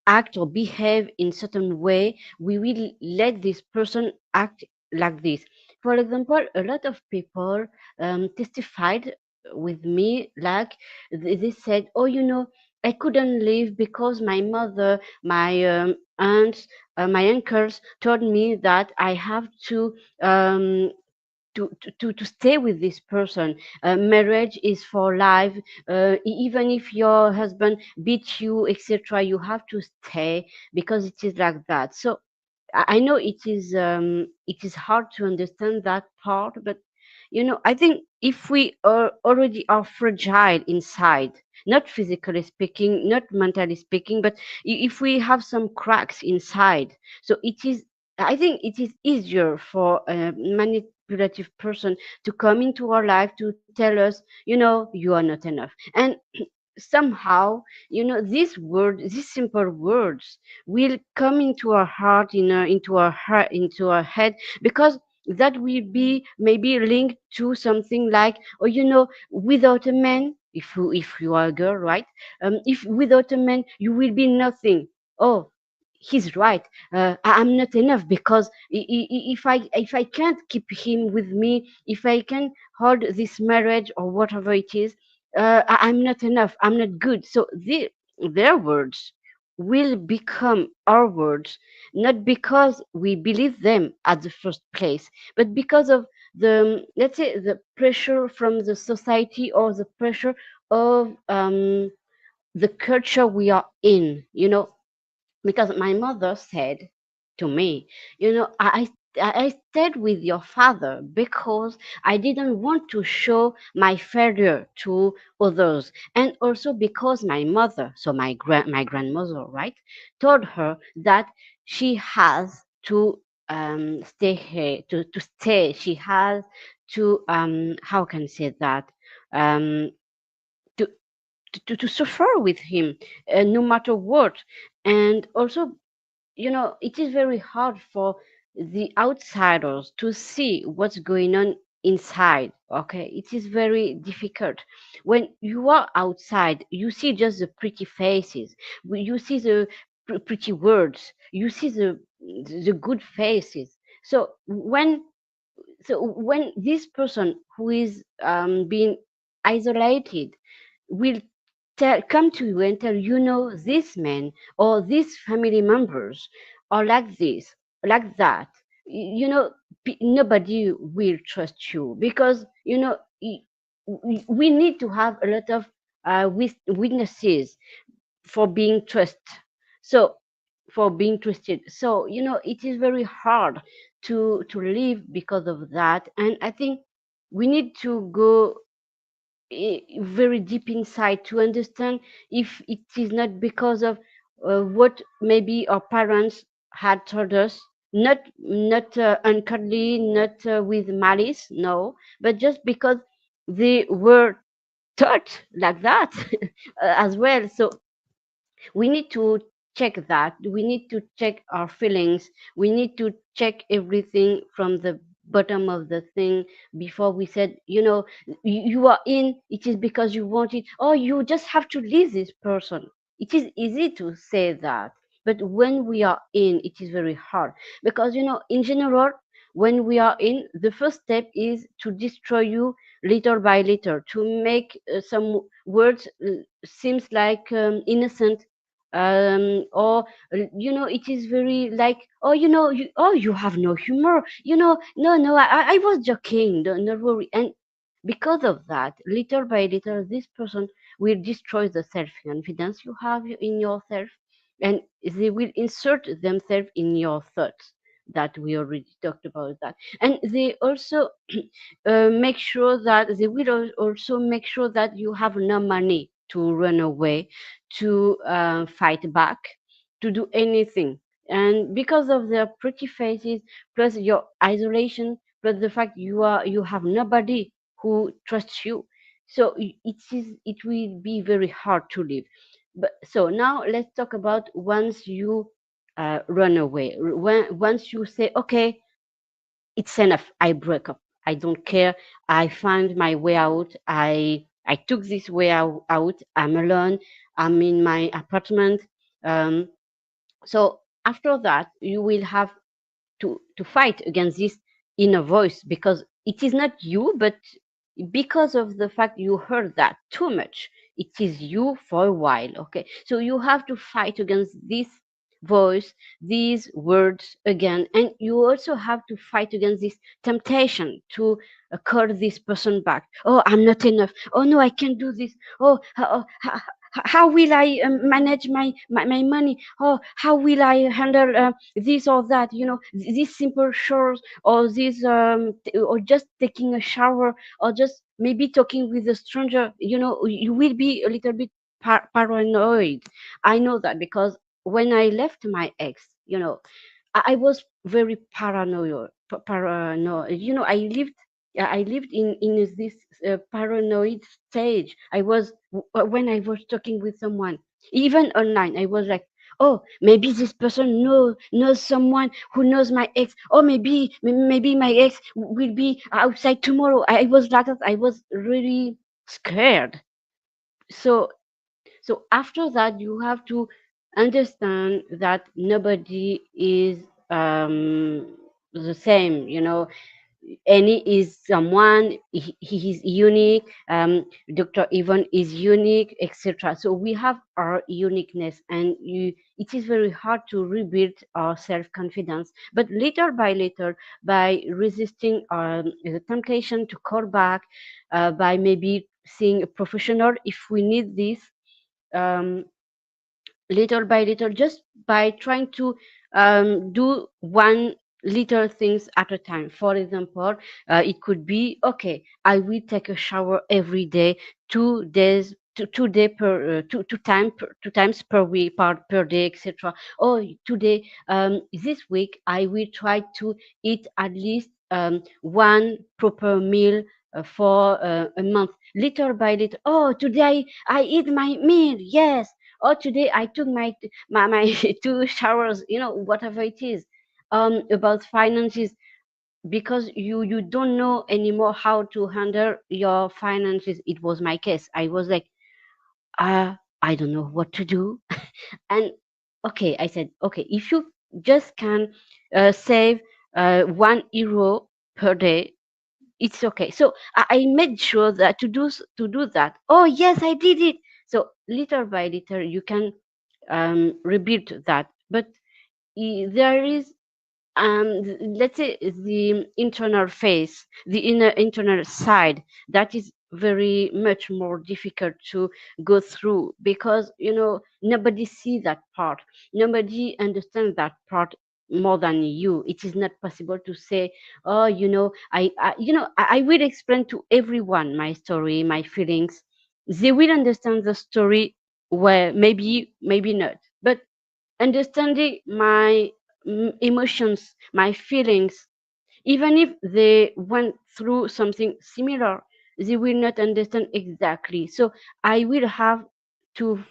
act or behave in certain way, we will let this person act like this. For example, a lot of people testified with me, like they said, "Oh, you know, I couldn't leave because my mother, my aunts, my uncles told me that I have um, to stay with this person. Marriage is for life. Even if your husband beats you, etc., you have to stay because it is like that." So I know it is hard to understand that part, but you know, I think if we are already are fragile inside, not physically speaking, not mentally speaking, but if we have some cracks inside, so it is. I think it is easier for a manipulative person to come into our life to tell us, you know, you are not enough, and somehow, you know, these simple words will come into our heart, into our heart, into our head, because that will be maybe linked to something like, or you know, without a man, if you are a girl, right, if without a man you will be nothing. Oh, he's right. I'm not enough because if I can't keep him with me, if I can hold this marriage or whatever it is, I'm not enough. I'm not good. So their words will become our words, not because we believe them at the first place, but because of the, let's say, the pressure from the society or the pressure of the culture we are in. You know, because my mother said to me, you know, I stayed with your father because I didn't want to show my failure to others, and also because my mother, so my grandmother, right, told her that she has to stay here, to stay. She has to, how can I say that, um, to, to suffer with him, no matter what. And also, it is very hard for the outsiders to see what's going on inside. Okay, it is very difficult. When you are outside, you see just the pretty faces, you see the pretty words, you see the good faces. So when this person who is being isolated will come to you and tell, this man or these family members are like this, like that, nobody will trust you, because we need to have a lot of witnesses for being so trusted. So it is very hard to live because of that. And I think we need to go very deep inside to understand if it is not because of what maybe our parents had told us, not unkindly, not with malice, no, but just because they were taught like that as well. So we need to check that. We need to check our feelings. We need to check everything from the bottom of the thing before we said, you are in, it is because you want it, or you just have to leave this person. It is easy to say that, but when we are in, it is very hard, because in general, when we are in, the first step is to destroy you little by little, to make some words seems like innocent, or it is very like, oh, you have no humor, no, I was joking, don't worry. And because of that, little by little, this person will destroy the self confidence you have in yourself, and they will insert themselves in your thoughts, that we already talked about that. And they also make sure that they will also make sure that you have no money to run away, to fight back, to do anything. And because of their pretty faces, plus your isolation, plus the fact you have nobody who trusts you, so it will be very hard to live. But so now let's talk about once you run away, once you say, okay, it's enough, I break up, I don't care, I find my way out, I took this way out, I'm alone, I'm in my apartment. Um, so after that, you will have to fight against this inner voice, because it is not you, but because of the fact you heard that too much, it is you for a while. Okay, so you have to fight against this voice, these words again, and you also have to fight against this temptation to call this person back. Oh, I'm not enough, oh no, I can't do this, oh, how will I manage my money, oh, how will I handle this or that, these simple chores, or this or just taking a shower, or just maybe talking with a stranger. You will be a little bit paranoid. I know that, because when I left my ex, I was very paranoid. I lived in this paranoid stage. I was when I was talking with someone, even online. I was like, oh, maybe this person knows someone who knows my ex, or maybe my ex will be outside tomorrow. I was like that. I was really scared. So so after that, you have to understand that nobody is the same. Any is someone, he is unique, Dr. Yvonne is unique, etc. So we have our uniqueness, and it is very hard to rebuild our self-confidence, but little by little, by resisting the temptation to call back, by maybe seeing a professional if we need this, um, little by little, just by trying to do one little things at a time. For example, it could be, okay, I will take a shower every day, 2 days 2 day per two times per week per day, etc. Oh, today, this week I will try to eat at least one proper meal for a month, little by little. Oh, today I eat my meal, yes. Oh, today I took my 2 showers, whatever it is. About finances, because you don't know anymore how to handle your finances. It was my case. I was like, I don't know what to do. And okay, I said, okay, if you just can save €1 per day, it's okay. So I made sure that to do that. Oh yes, I did it. So little by little you can rebuild that. But there is, let's say, the internal face, the inner internal side, that is very much more difficult to go through, because nobody see that part, nobody understands that part more than you. It is not possible to say, oh, I will explain to everyone my story, my feelings. They will understand the story, where maybe not, but understanding my emotions, my feelings, even if they went through something similar, they will not understand exactly. So I will have to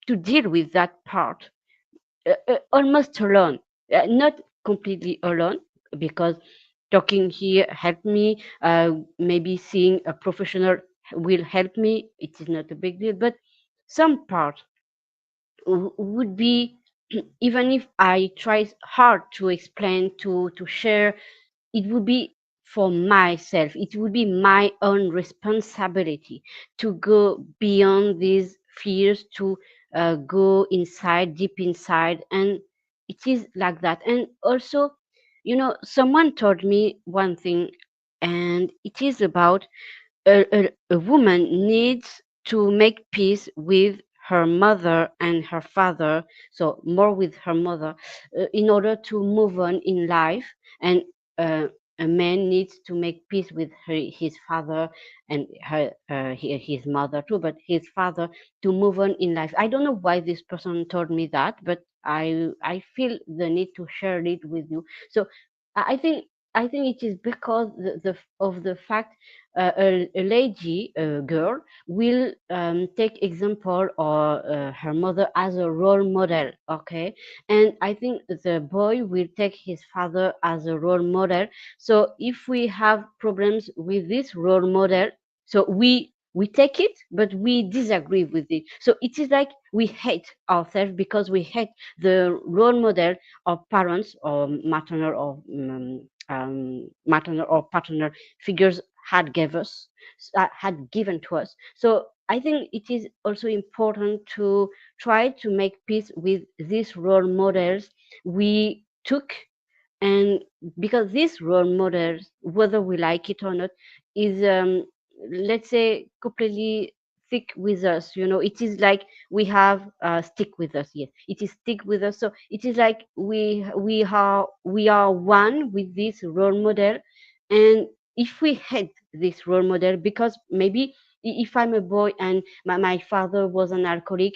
deal with that part, almost alone, not completely alone, because talking here helped me. Maybe seeing a professional will help me. It is not a big deal, but some part would be, even if I try hard to explain, to share, it would be for myself. It would be my own responsibility to go beyond these fears, to go inside, deep inside, and it is like that. And also, someone told me one thing, and it is about a woman needs to make peace with her mother and her father, so more with her mother, in order to move on in life. And uh, a man needs to make peace with his father and his mother too, but his father, to move on in life. I don't know why this person told me that, but I feel the need to share it with you. So I think it is because of the fact, a lady, a girl, will take example or her mother as a role model, okay? And I think the boy will take his father as a role model. So if we have problems with this role model, so we take it, but we disagree with it. So it is like we hate ourselves because we hate the role model of parents or maternal or paternal figures had given to us. So I think it is also important to try to make peace with these role models we took. And because these role models, whether we like it or not, is, let's say, completely stick with us. It is like we have, stick with us. Yes, it is stick with us. So it is like we are one with this role model. And if we hate this role model, because maybe if I'm a boy and my father was an alcoholic,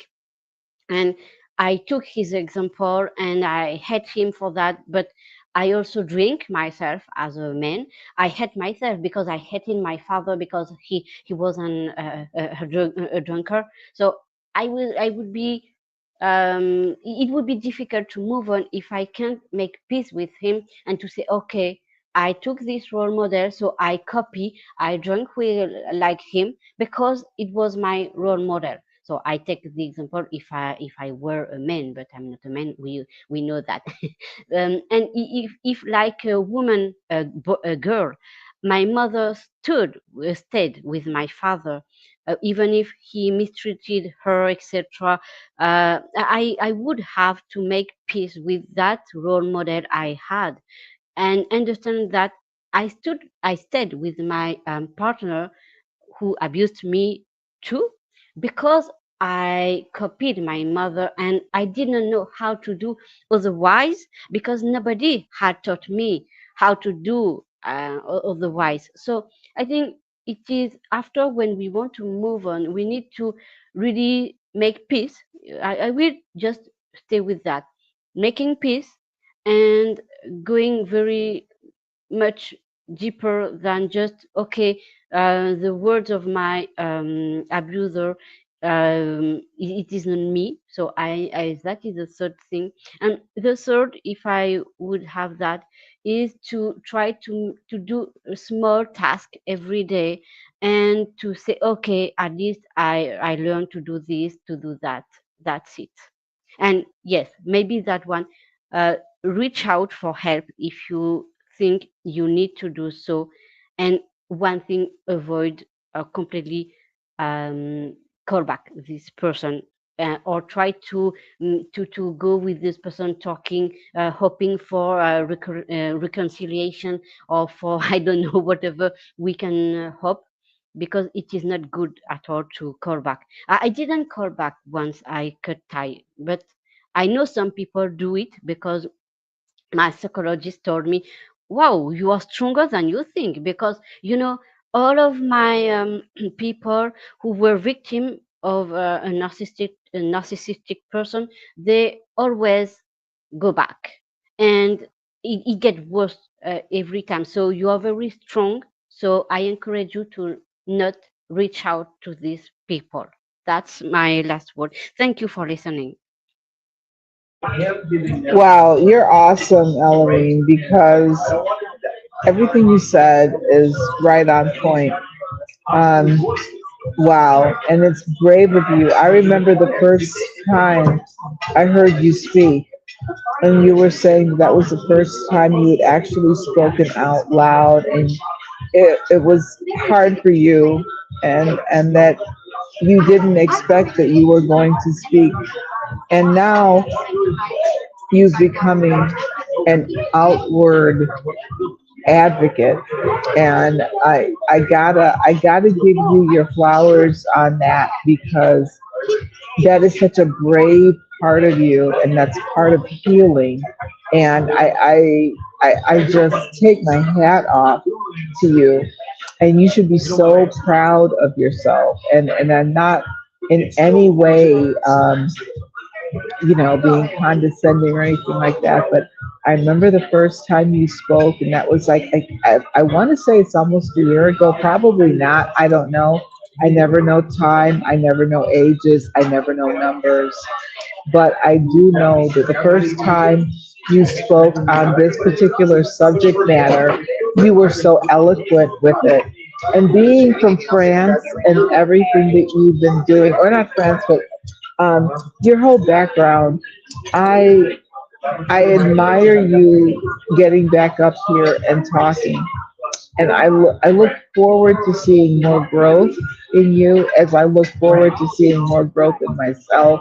and I took his example and I hate him for that, but I also drink myself as a man. I hate myself because I hated my father because he was a drunkard. So I would be, it would be difficult to move on if I can't make peace with him and to say, okay, I took this role model, so I drank with like him because it was my role model. So I take the example, if I were a man, but I'm not a man. We know that. And if like a woman, a girl, my mother stayed with my father, even if he mistreated her, etc. I would have to make peace with that role model I had, and understand that I stayed with my partner who abused me too, because I copied my mother and I didn't know how to do otherwise, because nobody had taught me how to do otherwise. So I think it is after, when we want to move on, we need to really make peace. I will just stay with that, making peace, and going very much deeper than just, okay, the words of my abuser, it is not me. So I that is the third thing. And the third, if I would have that, is to try to do a small task every day, and to say, okay, at least I learned to do this, to do that. That's it. And yes, maybe that one, reach out for help if you think you need to do so. And one thing, avoid completely, um, call back this person, or try to go with this person talking, hoping for reconciliation, or for I don't know, whatever we can hope, because it is not good at all to call back. I didn't call back once I cut tie, but I know some people do it, because my psychologist told me, wow, you are stronger than you think, because all of my people who were victim of a narcissistic person, they always go back, and it gets worse every time. So you are very strong. So I encourage you to not reach out to these people. That's my last word. Thank you for listening. Wow, you're awesome, Elohim, because everything you said is right on point. Um, wow, and it's brave of you. I remember the first time I heard you speak, and you were saying that was the first time you had actually spoken out loud, and it was hard for you, and that you didn't expect that you were going to speak. And now you becoming an outward advocate, and I gotta give you your flowers on that, because that is such a brave part of you, and that's part of healing. And I just take my hat off to you, and you should be so proud of yourself. And I'm not in any way being condescending or anything like that. But I remember the first time you spoke, and that was like, I want to say it's almost a year ago. Probably not. I don't know. I never know time. I never know ages. I never know numbers. But I do know that the first time you spoke on this particular subject matter, you were so eloquent with it. And being from France and everything that you've been doing, or not France, but your whole background, I I admire you getting back up here and talking. And I look forward to seeing more growth in you, as I look forward to seeing more growth in myself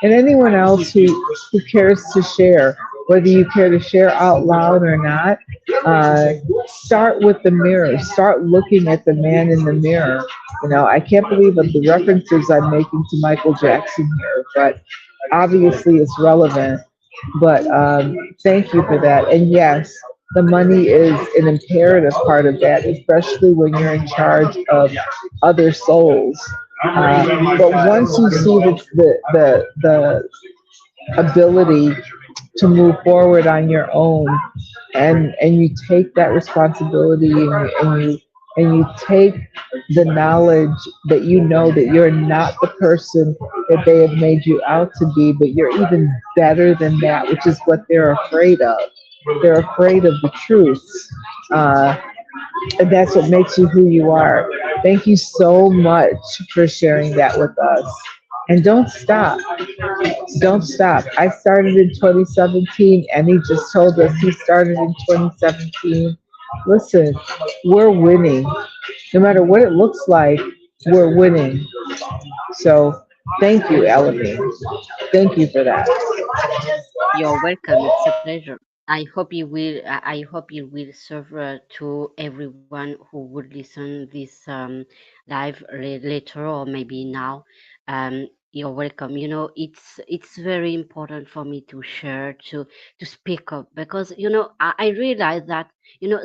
and anyone else who cares to share. Whether you care to share out loud or not, start with the mirror. Start looking at the man in the mirror. I can't believe of the references I'm making to Michael Jackson here, but obviously it's relevant. But thank you for that. And yes, the money is an imperative part of that, especially when you're in charge of other souls. But once you see the ability to move forward on your own, and you take that responsibility, and you take the knowledge that you know that you're not the person that they have made you out to be, but you're even better than that, which is what they're afraid of. They're afraid of the truth. Uh, and that's what makes you who you are. Thank you so much for sharing that with us. And don't stop. Don't stop. I started in 2017, and he just told us he started in 2017. Listen, we're winning. No matter what it looks like, we're winning. So thank you, Element. Thank you for that. You're welcome. It's a pleasure. I hope you will serve to everyone who would listen this live later, or maybe now. You're welcome. It's very important for me to share, to speak up, because I realize that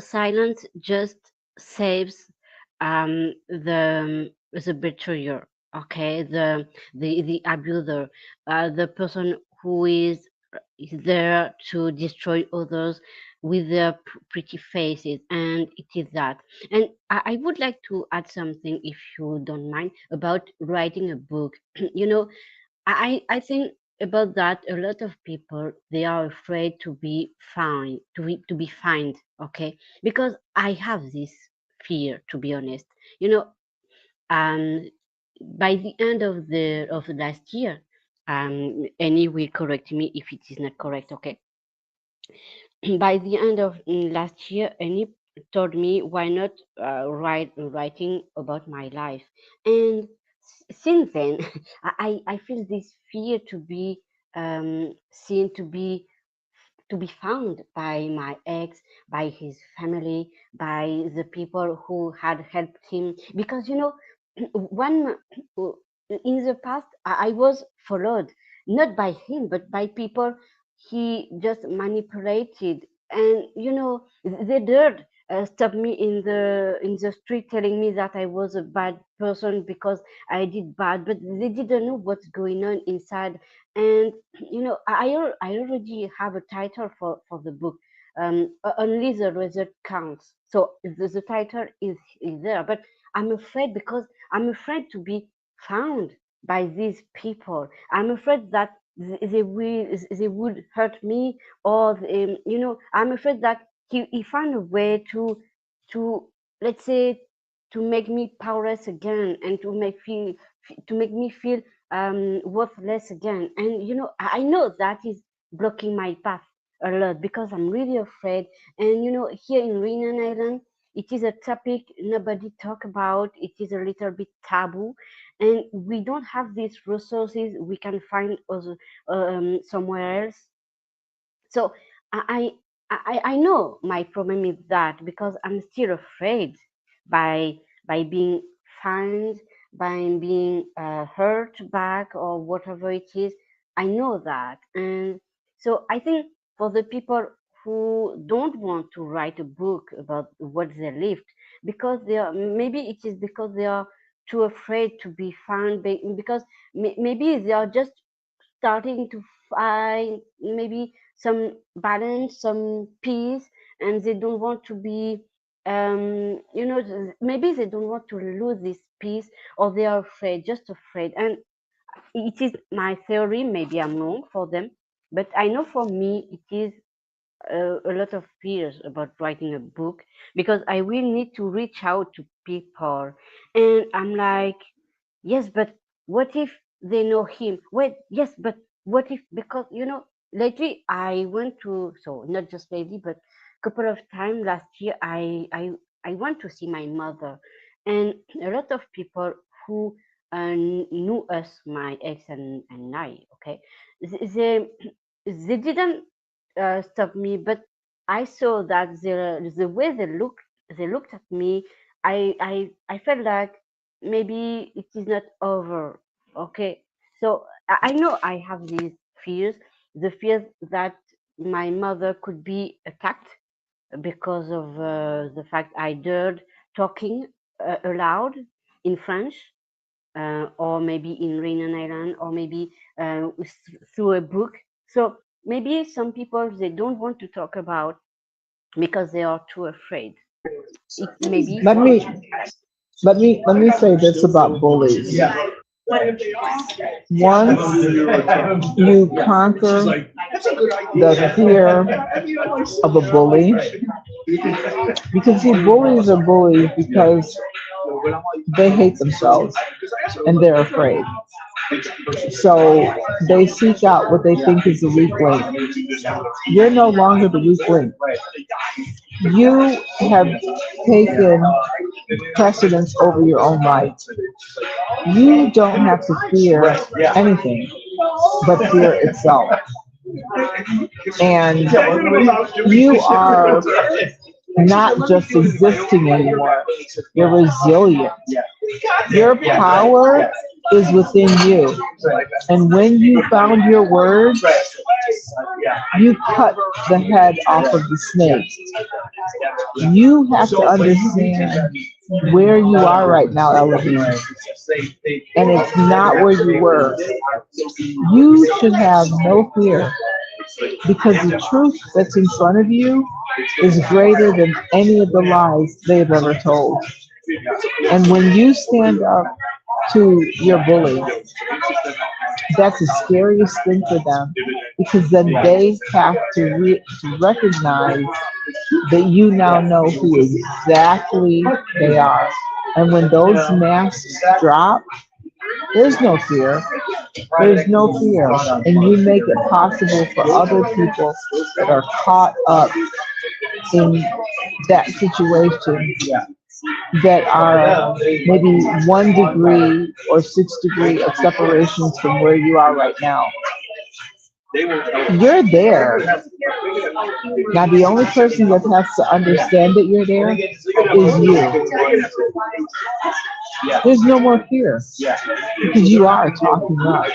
silence just saves the betrayer, okay, the abuser, the person who is there to destroy others with their pretty faces, and it is that. And I would like to add something, if you don't mind, about writing a book. You know, I think about that. A lot of people, they are afraid to be found, to be fined, okay? Because I have this fear, to be honest. You know, um, by the end of the last year, Annie will correct me if it is not correct, okay? By the end of last year, Annie told me, why not writing about my life. And since then, I feel this fear to be seen, to be found by my ex, by his family, by the people who had helped him. Because, you know, one in the past, I was followed, not by him, but by people he just manipulated. And, you know, they dared stop me in the street, telling me that I was a bad person because I did bad, but they didn't know what's going on inside. And you know, I already have a title for the book. Only the result counts. So the title is there, but I'm afraid, because I'm afraid to be found by these people. I'm afraid that they would hurt me, or you know, I'm afraid that he found a way to let's say, to make me powerless again, and to make me feel worthless again. And you know, I know that is blocking my path a lot, because I'm really afraid. And you know, here in Reunion Island, it is a topic nobody talk about. It is a little bit taboo, and we don't have these resources we can find other, somewhere else. So I, I know my problem is that, because I'm still afraid by being fined, by being hurt back, or whatever it is. I know that. And so I think, for the people who don't want to write a book about what they lived, because they are, maybe it is because they are too afraid to be found, because maybe they are just starting to find maybe some balance, some peace, and they don't want to be, you know, maybe they don't want to lose this peace, or they are afraid, just afraid. And it is my theory, maybe I'm wrong for them, but I know for me it is a lot of fears about writing a book, because I will need to reach out to people. And I'm like, yes, but what if they know him? Wait, yes, but what if, because you know, lately I went to, so not just lately, but couple of times last year, I went to see my mother, and a lot of people who knew us, my ex and I, okay, they they didn't stop me, but I saw that the way they looked at me, I felt like maybe it is not over. Okay, so I know I have these fears, the fears that my mother could be attacked because of the fact I dared talking aloud in French, or maybe in Reunion Island, or maybe through a book. So maybe some people, they don't want to talk about, because they are too afraid. It maybe Let for me let me say this about bullies. Once you conquer the fear of a bully, because see, bullies are bullies because they hate themselves and they're afraid. So they seek out what they think is the weak link. You're no longer the weak link. You have taken precedence over your own life. You don't have to fear anything but fear itself. And you are not just existing anymore, you're resilient. Your power is within you. And when you found your words, you cut the head off of the snake. You have to understand where you are right now, Eloise, and it's not where you were, you should have no fear, because the truth that's in front of you is greater than any of the lies they've ever told. And when you stand up to your bully, that's the scariest thing for them, because then they have to recognize that you now know who exactly they are. And when those masks drop, there's no fear. There's no fear. And you make it possible for other people that are caught up in that situation, that are maybe 1 degree or 6 degree of separations from where you are right now. You're there. Now, the only person that has to understand that you're there is you. There's no more fear, because you are talking up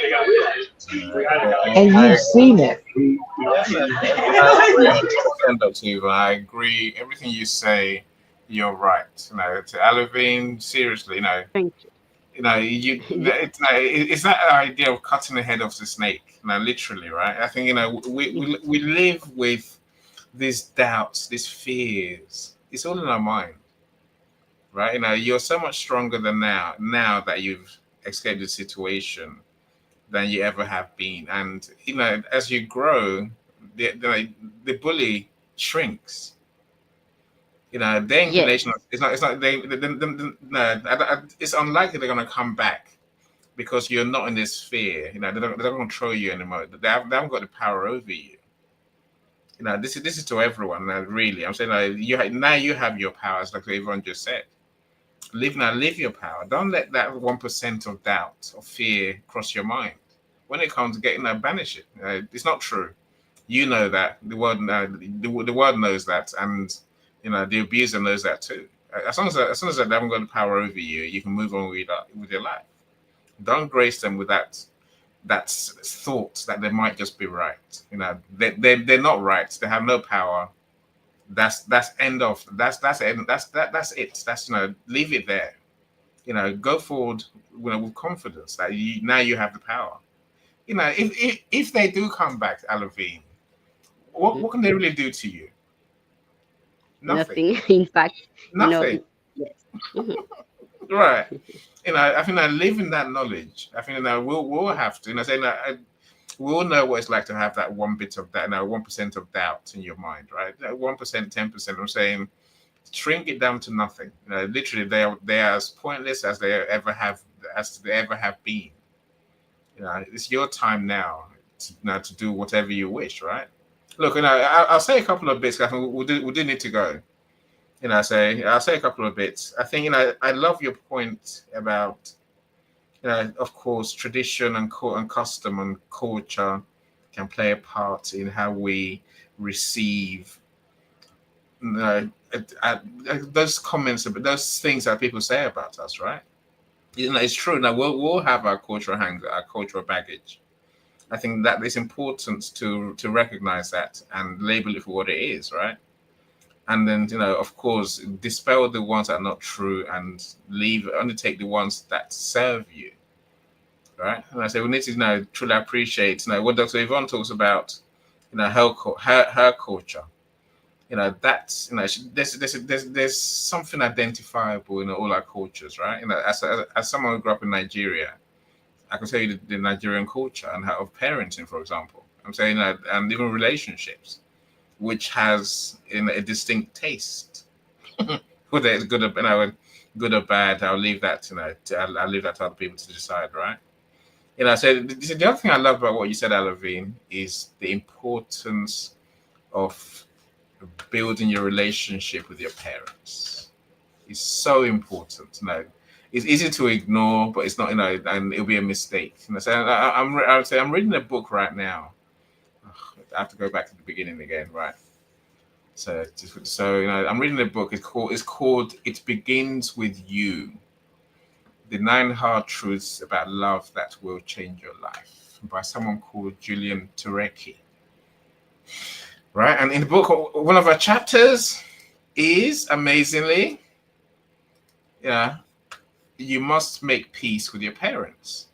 and you've seen it. I agree, Dr. Eva. I agree. Everything you say, you're right. You know, to Alevine, seriously, Thank you. it's that idea of cutting the head off the snake. Literally, right? I think we live with these doubts, these fears. It's all in our mind, right? You're so much stronger than now that you've escaped the situation than you ever have been. And as you grow, the bully shrinks. Their Yes. inclination, it's not no, it's unlikely they're going to come back, because you're not in this sphere. They don't control you anymore. They haven't got the power over you. This is to everyone. Really, I'm saying, now you have your powers, like everyone just said. Live your power. Don't let that 1% of doubt or fear cross your mind. When it comes to getting that, banish it. It's not true. You know that the world knows that, and the abuser knows that too. As long as they haven't got the power over you, you can move on with your life. Don't grace them with that thought that they might just be right. They're not right. They have no power. That's end of. That's it. That's leave it there. Go forward. With confidence that now you have the power. If they do come back, Alavine, what can they really do to you? Nothing. Nothing. In fact, Nothing. yes. Mhm. Right. I think I live in that knowledge. I think we'll have to. Saying that we all know what it's like to have that one bit of that, 1% of doubt in your mind, right? That 1%, 10%. I'm saying, shrink it down to nothing. Literally, they are as pointless as they ever have been. It's your time now to do whatever you wish, right? Look, I'll say a couple of bits. I think we do need to go. I'll say a couple of bits. I think I love your point about of course tradition and custom and culture can play a part in how we receive those comments about those things that people say about us, right? It's true. Now we'll have our cultural our cultural baggage. I think that it's important to recognize that and label it for what it is, right? And then of course, dispel the ones that are not true and only take the ones that serve you, right? And I say we need to truly appreciate what Dr. Yvonne talks about, her culture. That's there's something identifiable in all our cultures, right? As someone who grew up in Nigeria, I can tell you the Nigerian culture and how of parenting, for example. I'm saying that, and even relationships, which has a distinct taste. Whether it's good or bad, I'll leave that I'll leave that to other people to decide, right? So the other thing I love about what you said, Alavine, is the importance of building your relationship with your parents. It's so important. It's easy to ignore, but it's not. And it'll be a mistake. So I would say I'm reading a book right now. I have to go back to the beginning again, right? So I'm reading a book. It's called "It Begins with You: The 9 Hard Truths About Love That Will Change Your Life" by someone called Julian Turecki. Right, and in the book, one of our chapters is amazingly Yeah, you must make peace with your parents.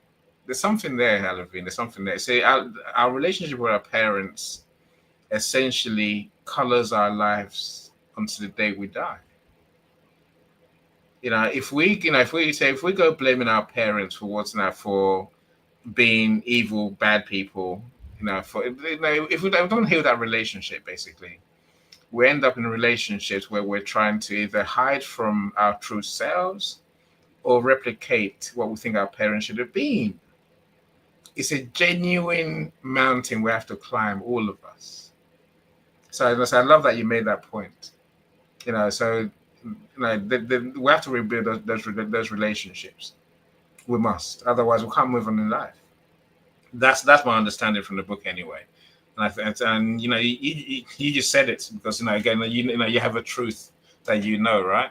There's something there, Halavine. There's something there. See, our relationship with our parents essentially colors our lives until the day we die. If we go blaming our parents for what's now for being evil, bad people, if we don't heal that relationship, basically, we end up in relationships where we're trying to either hide from our true selves or replicate what we think our parents should have been. It's a genuine mountain we have to climb, all of us. So I love that you made that point. So we have to rebuild those relationships. We must, otherwise we can't move on in life. That's my understanding from the book, anyway. And you just said it because again you have a truth that right.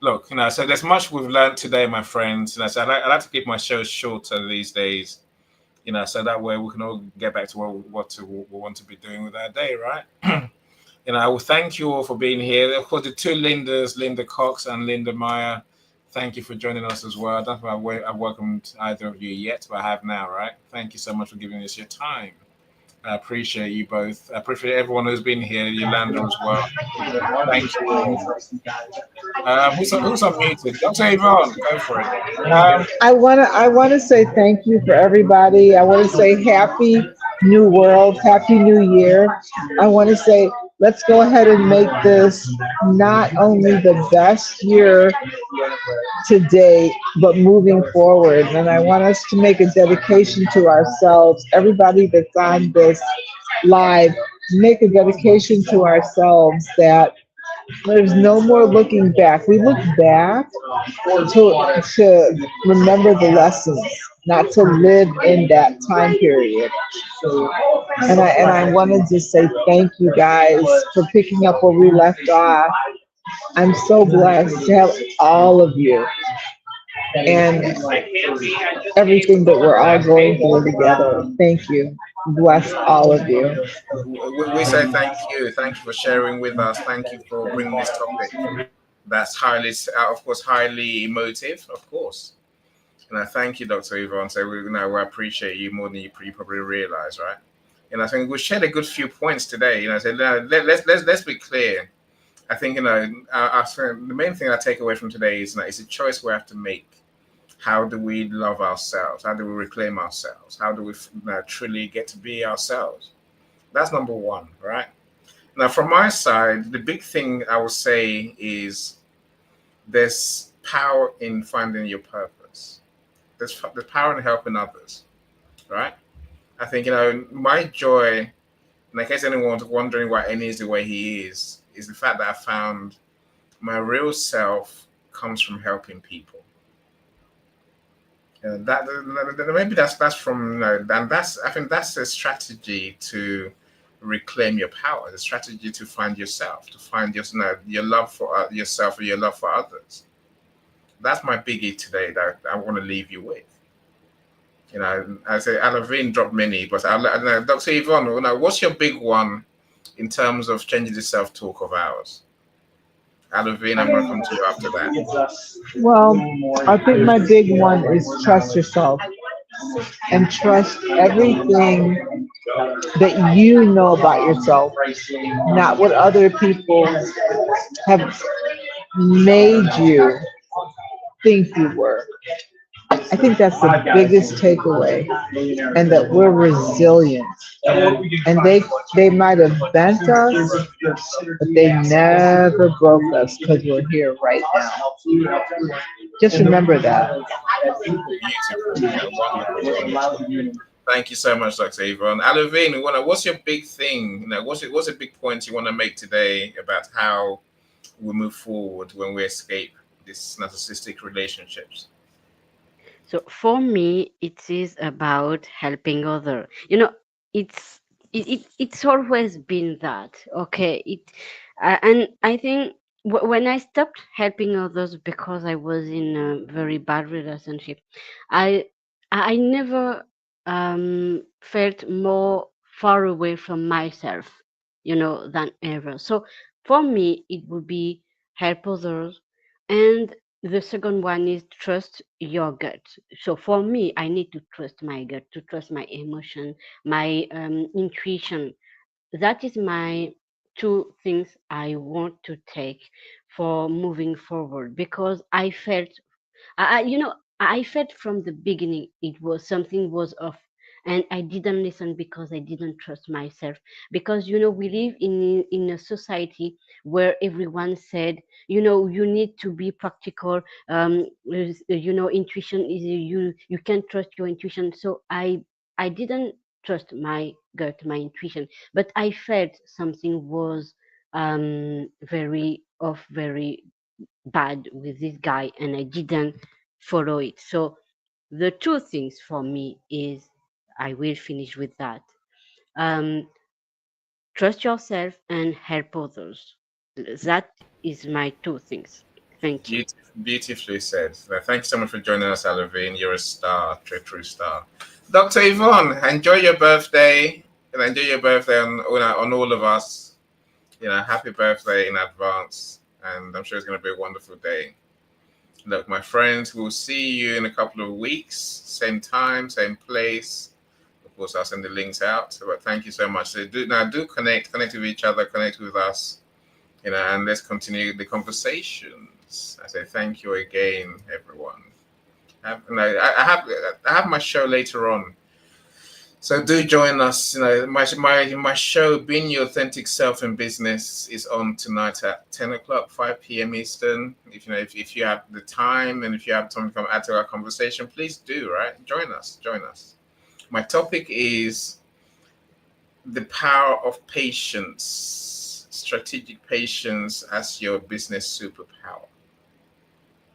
Look, so there's much we've learned today, my friends. So I like to keep my shows shorter these days. So that way we can all get back to we want to be doing with our day, right? I will thank you all for being here. Of course, the two Lindas, Linda Cox and Linda Meyer, thank you for joining us as well. I don't know if I've welcomed either of you yet, but I have now, right? Thank you so much for giving us your time. I appreciate you both. I appreciate everyone who's been here, Yolanda as well. Thank you all. Who's unmuted? Dr. Yvonne, go for it. I wanna say thank you for everybody. I want to say happy new world, happy new year. I want to say let's go ahead and make this not only the best year today, but moving forward. And I want us to make a dedication to ourselves. Everybody that's on this live, make a dedication to ourselves that there's no more looking back. We look back to remember the lessons, not to live in that time period. And I wanted to say thank you guys for picking up where we left off. I'm so blessed to have all of you and everything that we're all going through together. Thank you. Bless all of you. We say thank you. Thank you for sharing with us. Thank you for bringing this topic. That's of course, highly emotive, of course. And I thank you, Dr. Yvonne. So we appreciate you more than you probably realize, right? And I think we shared a good few points today. So let's be clear. I think the main thing I take away from today is it's a choice we have to make. How do we love ourselves? How do we reclaim ourselves? How do we truly get to be ourselves? That's number one, right? Now, from my side, the big thing I would say is there's power in finding your purpose. There's power in helping others, right? I think my joy, in case anyone's wondering why Annie is the way he is the fact that I found my real self comes from helping people. Maybe that's from and that's I think that's a strategy to reclaim your power, the strategy to find yourself, to find your love for yourself or your love for others. That's my biggie today that I want to leave you with. I say Alavine dropped many, but Dr. Yvonne, what's your big one in terms of changing the self-talk of ours? Alavine, I'm going to come to you after that. Well, I think my big one is trust yourself and trust everything that you know about yourself, not what other people have made you think you were. I think that's the biggest takeaway, and that we're resilient. And they might have bent us, but they never broke us because we're here right now. Just remember that. Beautiful. Wonderful, wonderful. Thank you so much, Dr. Yvonne. Alavine, what's your big thing? What's a big point you want to make today about how we move forward when we escape these narcissistic relationships? So for me, it is about helping other. It's it's always been that. Okay. And I think when I stopped helping others because I was in a very bad relationship, I I never felt more far away from myself, than ever. So for me, it would be help others, and the second one is trust your gut. So for me, I need to trust my gut, to trust my emotion, my intuition. That is my two things I want to take for moving forward, because I felt I felt from the beginning it was something was off, and I didn't listen because I didn't trust myself. Because we live in a society where everyone said, you need to be practical. Intuition is, you can trust your intuition. So I didn't trust my gut, my intuition, but I felt something was very off, very bad with this guy, and I didn't follow it. So the two things for me is, I will finish with that. Um, Trust yourself and help others. That is my two things. Thank you. Beautifully said. Thank you so much for joining us, Alavine. You're a star, true star. Dr. Yvonne, enjoy your birthday. And enjoy your birthday on all of us. Happy birthday in advance. And I'm sure it's going to be a wonderful day. Look, my friends, we'll see you in a couple of weeks. Same time, same place. Of course, I'll send the links out. But thank you so much. So do connect with each other, connect with us, and let's continue the conversations. I say thank you again, everyone. I have my show later on, so do join us. My show, Being Your Authentic Self in Business, is on tonight at 10 o'clock, 5 p.m. Eastern. If you have the time and if you have time to come add to our conversation, please do. Right, join us. My topic is the power of patience, strategic patience as your business superpower.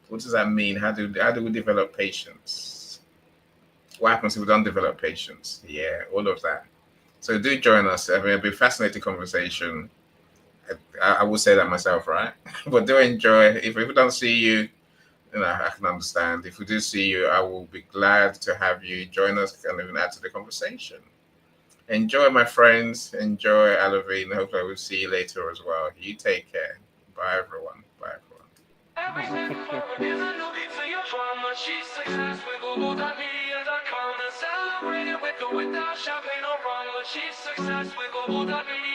What does that mean? How do we develop patience? What happens if we don't develop patience? Yeah, all of that. So do join us. I mean, it'll be a fascinating conversation. I will say that myself, right? But do enjoy. If we don't see you, I can understand. If we do see you, I will be glad to have you join us and even add to the conversation. Enjoy, my friends. Enjoy, Alavine. Hopefully, I will see you later as well. You take care. Bye, everyone. Bye, everyone. Every Bye. step Take care forward too. is a new beat to your drama. She's success with Global.Media.com and celebrate it with or without champagne or rum. She's success with Global.Media.